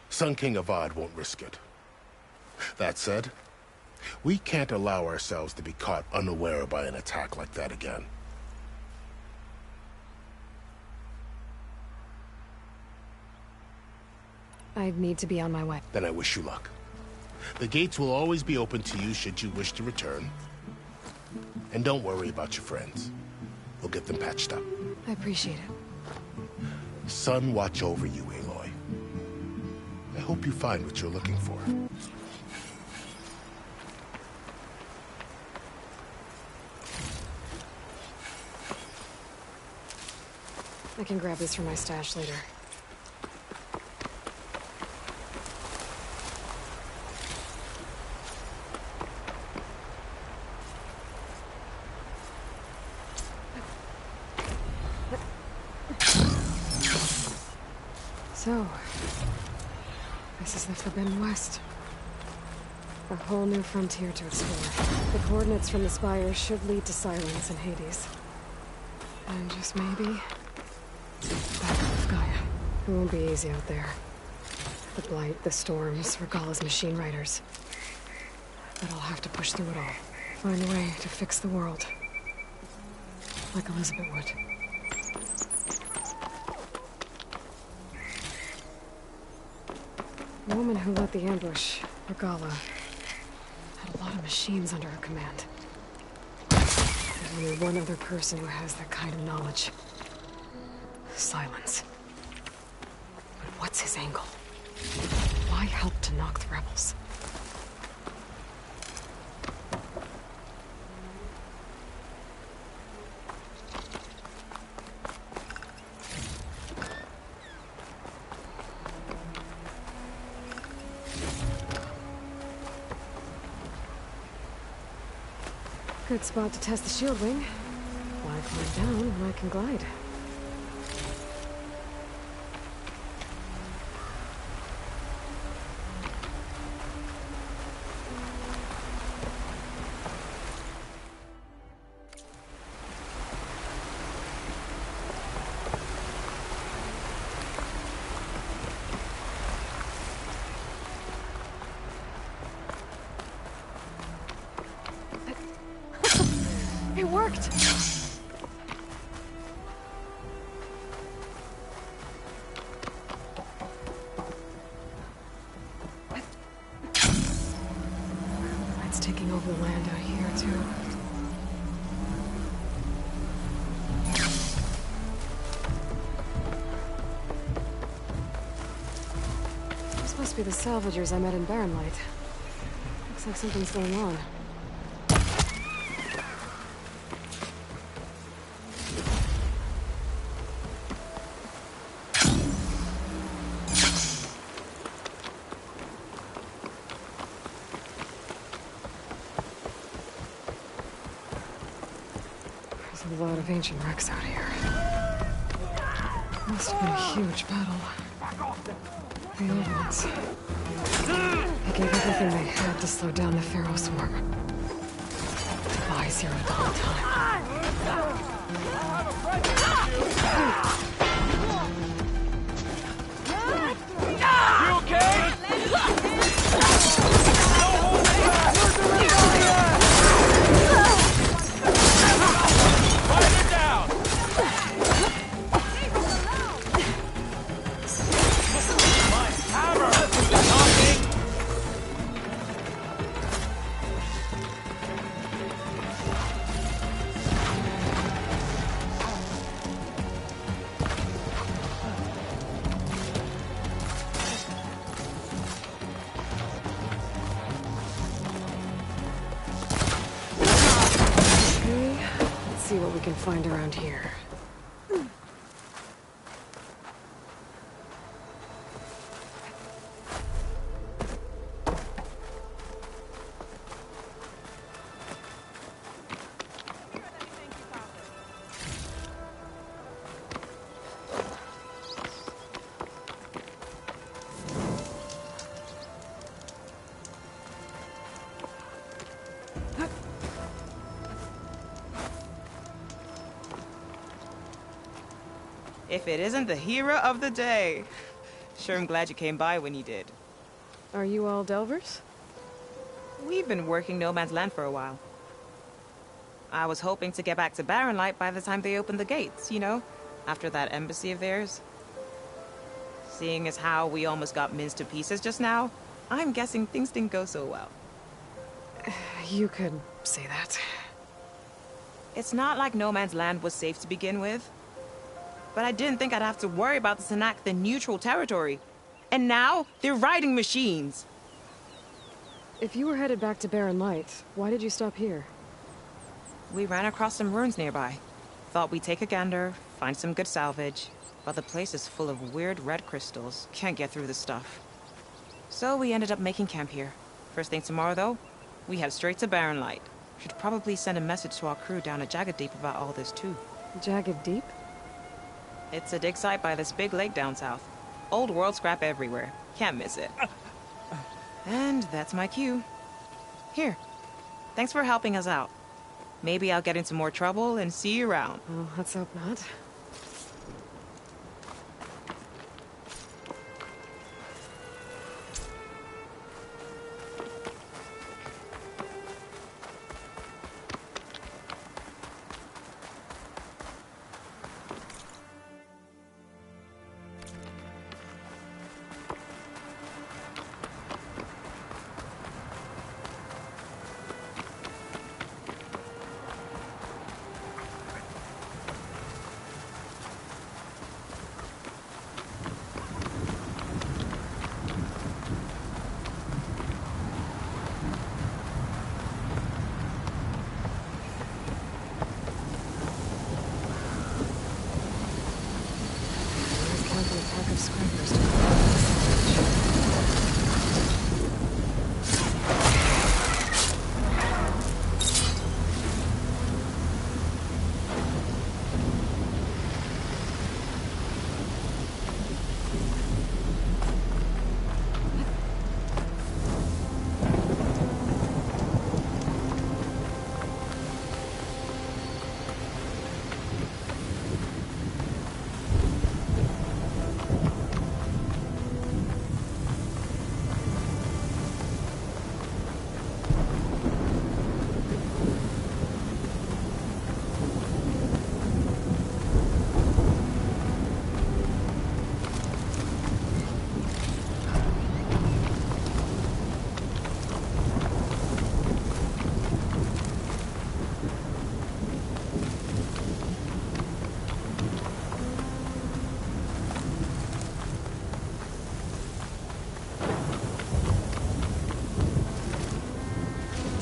Sun King Avad won't risk it. That said, We can't allow ourselves to be caught unaware by an attack like that again. I need to be on my way. Then I wish you luck. The gates will always be open to you should you wish to return. And don't worry about your friends. We'll get them patched up. I appreciate it. Sun watch over you, Aloy. I hope you find what you're looking for. I can grab this from my stash later. So, this is the Forbidden West. A whole new frontier to explore. The coordinates from the spires should lead to Silence and Hades. And just maybe, back off Gaia. It won't be easy out there. The Blight, the Storms, Regalla's machine riders. But I'll have to push through it all. Find a way to fix the world. Like Elizabeth would. The woman who led the ambush, Regalla, had a lot of machines under her command. There's only one other person who has that kind of knowledge. Silence. But what's his angle? Why help to knock the rebels? Good spot to test the shield wing. Why climb down when I can glide? It worked! It's taking over the land out here, too. This must be the salvagers I met in Barren Light. Looks like something's going on. A lot of ancient wrecks out here. Must have been a huge battle. The old ones. They gave everything they had to slow down the Pharaoh swarm. Defy Zero the whole time. You okay? See what we can find around here. If it isn't the hero of the day. Sure, I'm glad you came by when you did. Are you all Delvers? We've been working No Man's Land for a while. I was hoping to get back to Barren Light by the time they opened the gates, you know? After that embassy of theirs. Seeing as how we almost got minced to pieces just now, I'm guessing things didn't go so well. You could say that. It's not like No Man's Land was safe to begin with. But I didn't think I'd have to worry about the Tenakth in neutral territory. And now, they're riding machines. If you were headed back to Barren Light, why did you stop here? We ran across some ruins nearby. Thought we'd take a gander, find some good salvage. But the place is full of weird red crystals. Can't get through the stuff. So we ended up making camp here. First thing tomorrow, though, we head straight to Barren Light. Should probably send a message to our crew down at Jagged Deep about all this, too. Jagged Deep? It's a dig site by this big lake down south. Old world scrap everywhere. Can't miss it. And that's my cue. Here. Thanks for helping us out. Maybe I'll get into more trouble and see you around. Oh, let's hope not.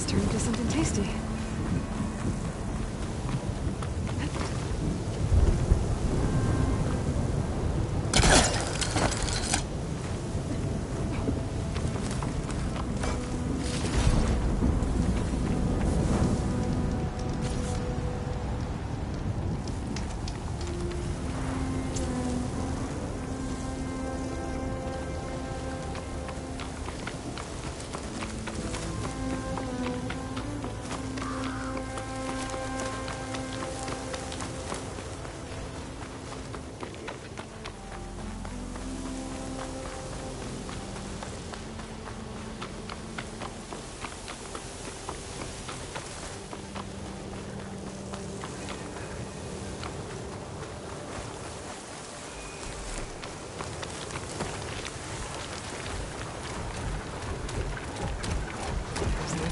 Turn into something tasty.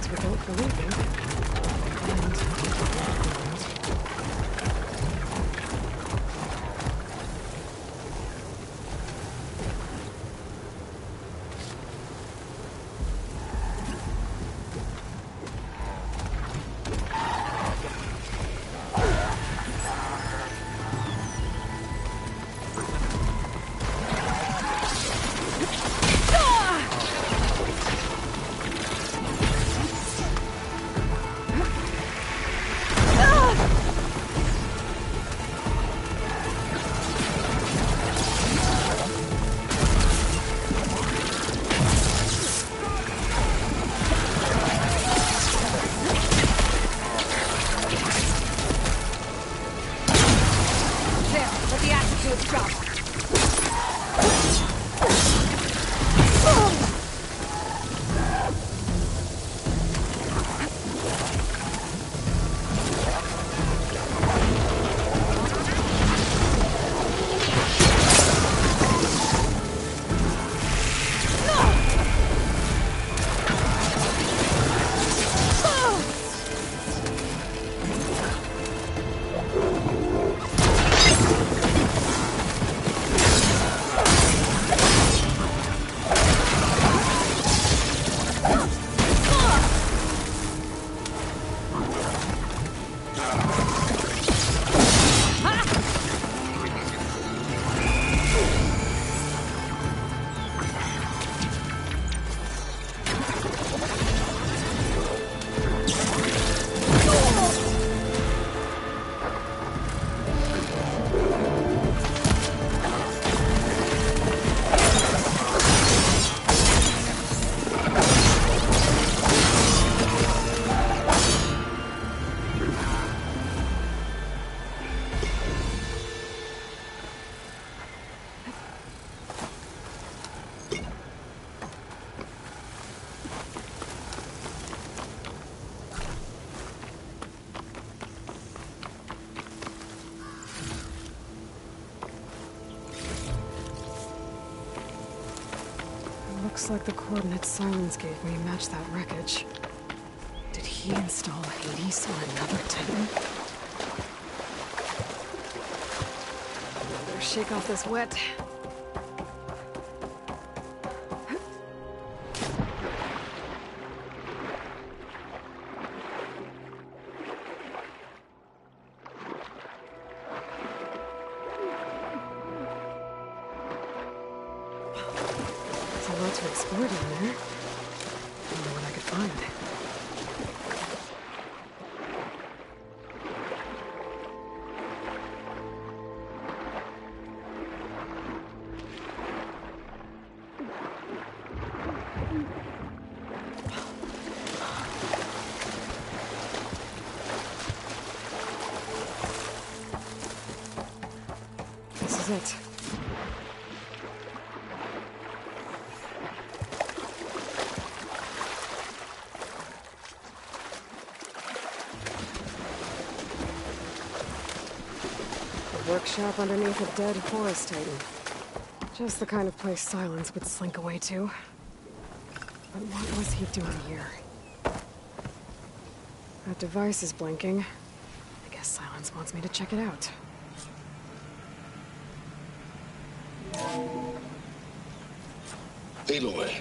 Without believing. Looks like the coordinates Silence gave me match that wreckage. Did he install Hades on another Titan? Better shake off this wet. To explore down there. Wonder what I could find. This is it. Workshop underneath a dead forest titan. Just the kind of place Silence would slink away to. But what was he doing here? That device is blinking. I guess Silence wants me to check it out. Aloy,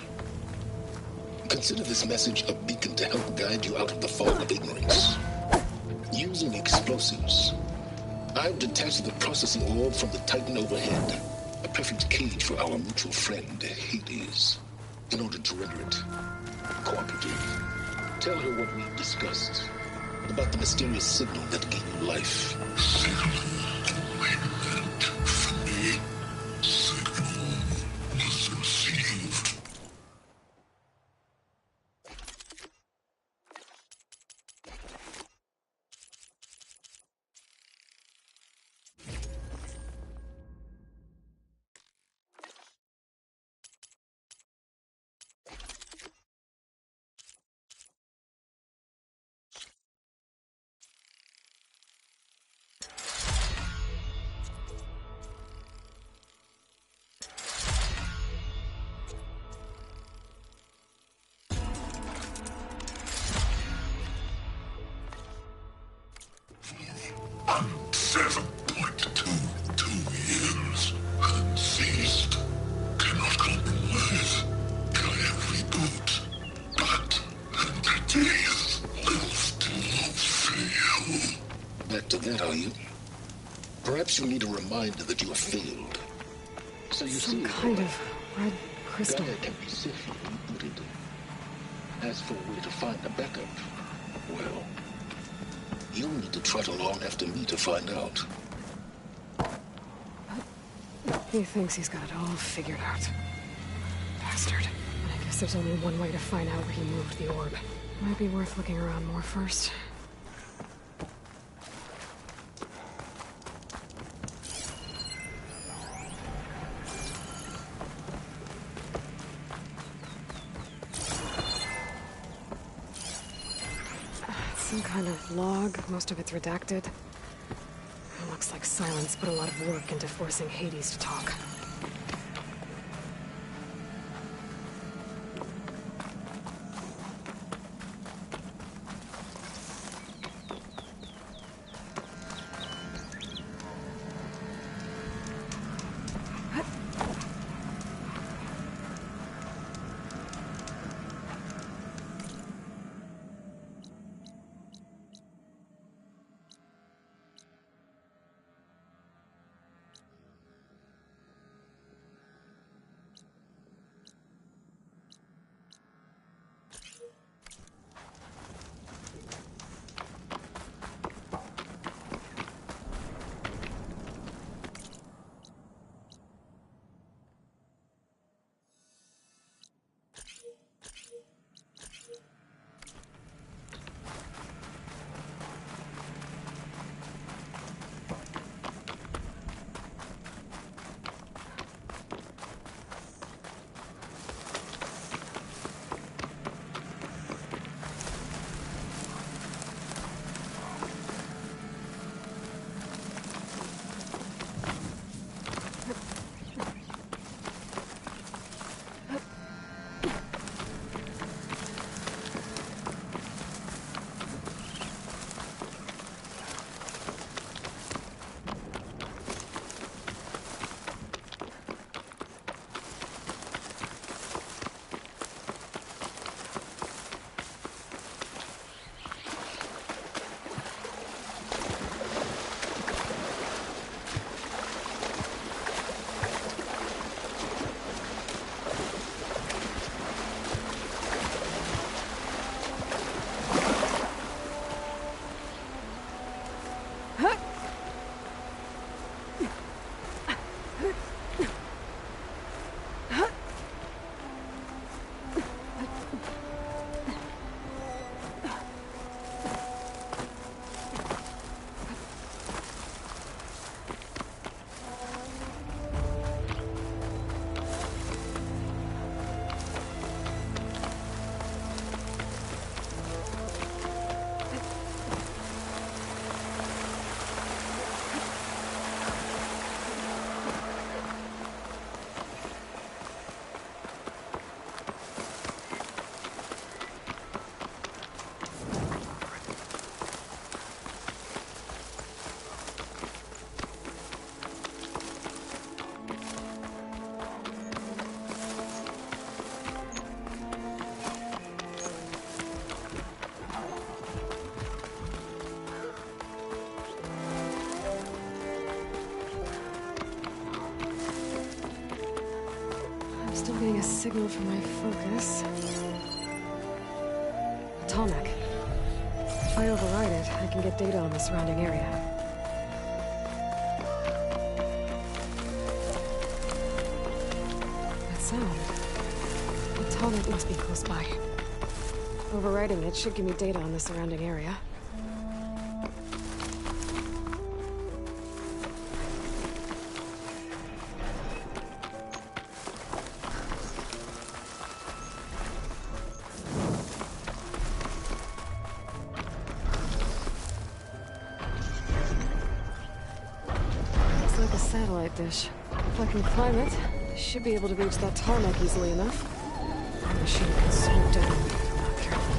consider this message a beacon to help guide you out of the fog of ignorance. Using explosives, I've detached the processing orb from the Titan overhead. A perfect cage for our mutual friend, Hades. In order to render it cooperative, tell her what we've discussed about the mysterious signal that gave you life. Back to that, are you? Perhaps you need a reminder that you have failed. So you Some see, kind of red crystal. Gaia can be safely rebooted. As for where to find a backup, well, you'll need to trot along after me to find out. He thinks he's got it all figured out. Bastard. I guess there's only one way to find out where he moved the orb. Might be worth looking around more first. Some kind of log, most of it's redacted. It looks like Silence put a lot of work into forcing Hades to talk. signal for my focus. Atomic. If I override it, I can get data on the surrounding area. That sound. Atomic must be close by. Overriding it should give me data on the surrounding area. Looks like a satellite dish. If I can climb it, I should be able to reach that tarmac easily enough. The machine can slow down if I'm not careful.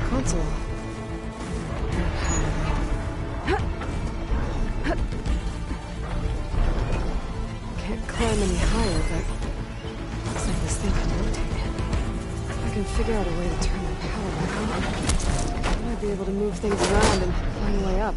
Console. Can't climb any higher, but looks like this thing can rotate. If I can figure out a way to turn the power back on, I might be able to move things around and find a way up.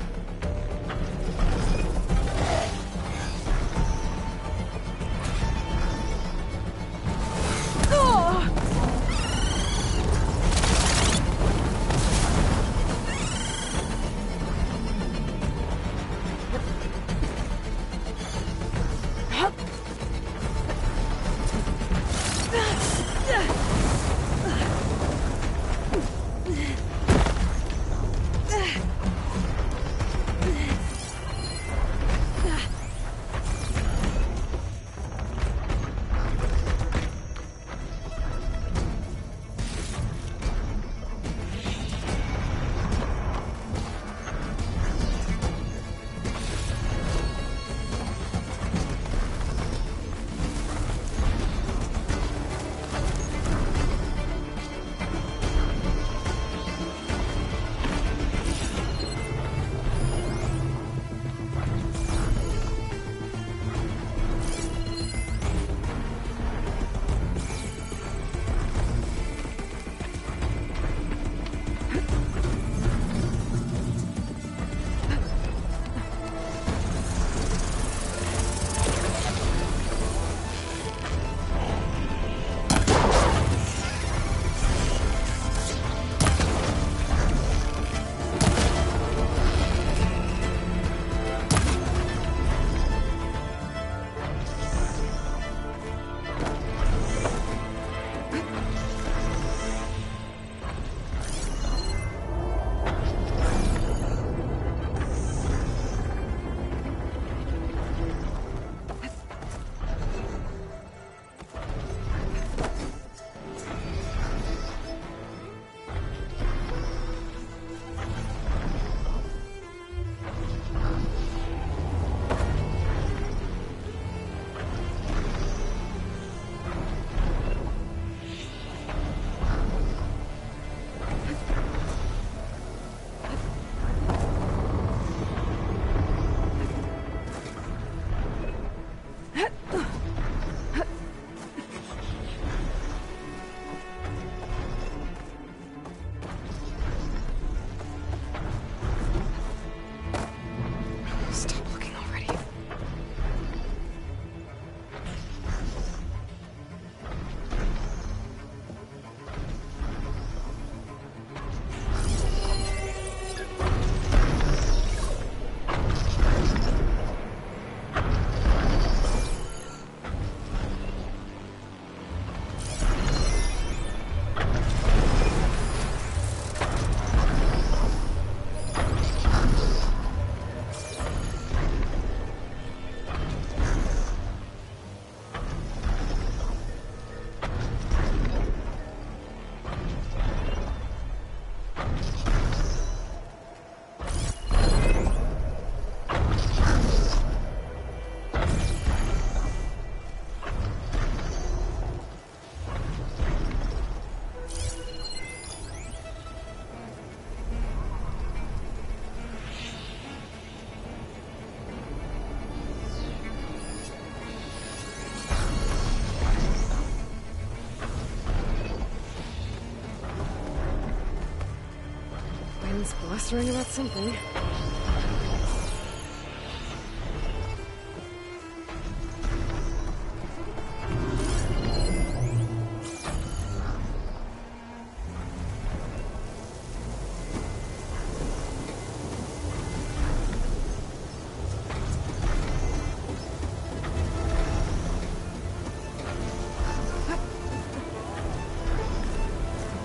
Blustering about something.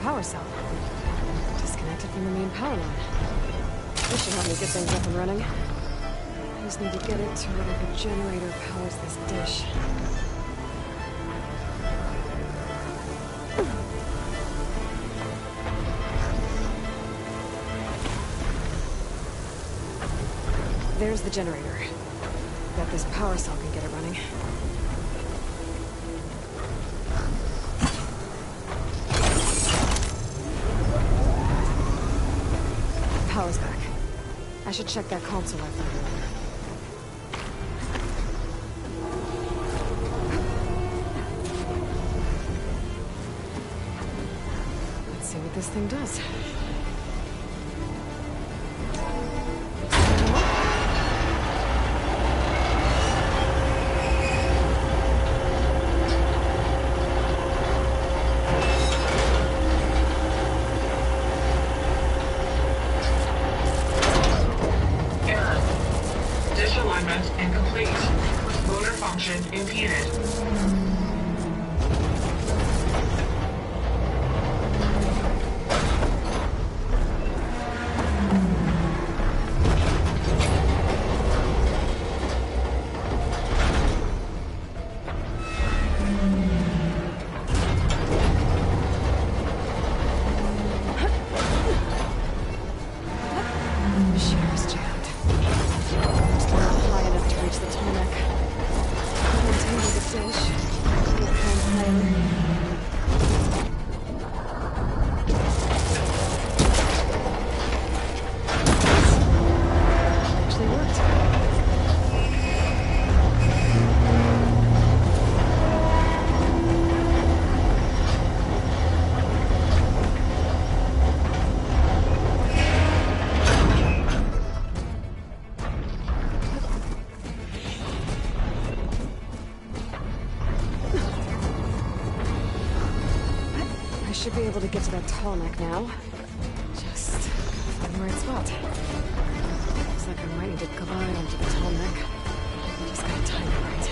Power cell. Disconnected from the main power line. This should help me get things up and running. I just need to get it to whatever generator powers this dish. There's the generator. Bet this power cell can get it running. Power's back. I should check that console I found earlier. Let's see what this thing does. Should be able to get to that tall neck now. Just find the right spot. Looks like I might need to glide onto the tall neck. Just gotta time it right.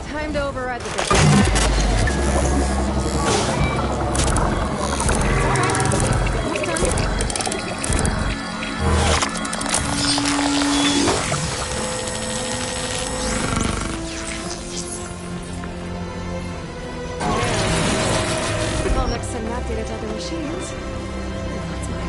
Time to override the bridge. I'll mix and map data to other machines. That's mine.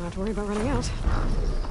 Don't have to worry about running out.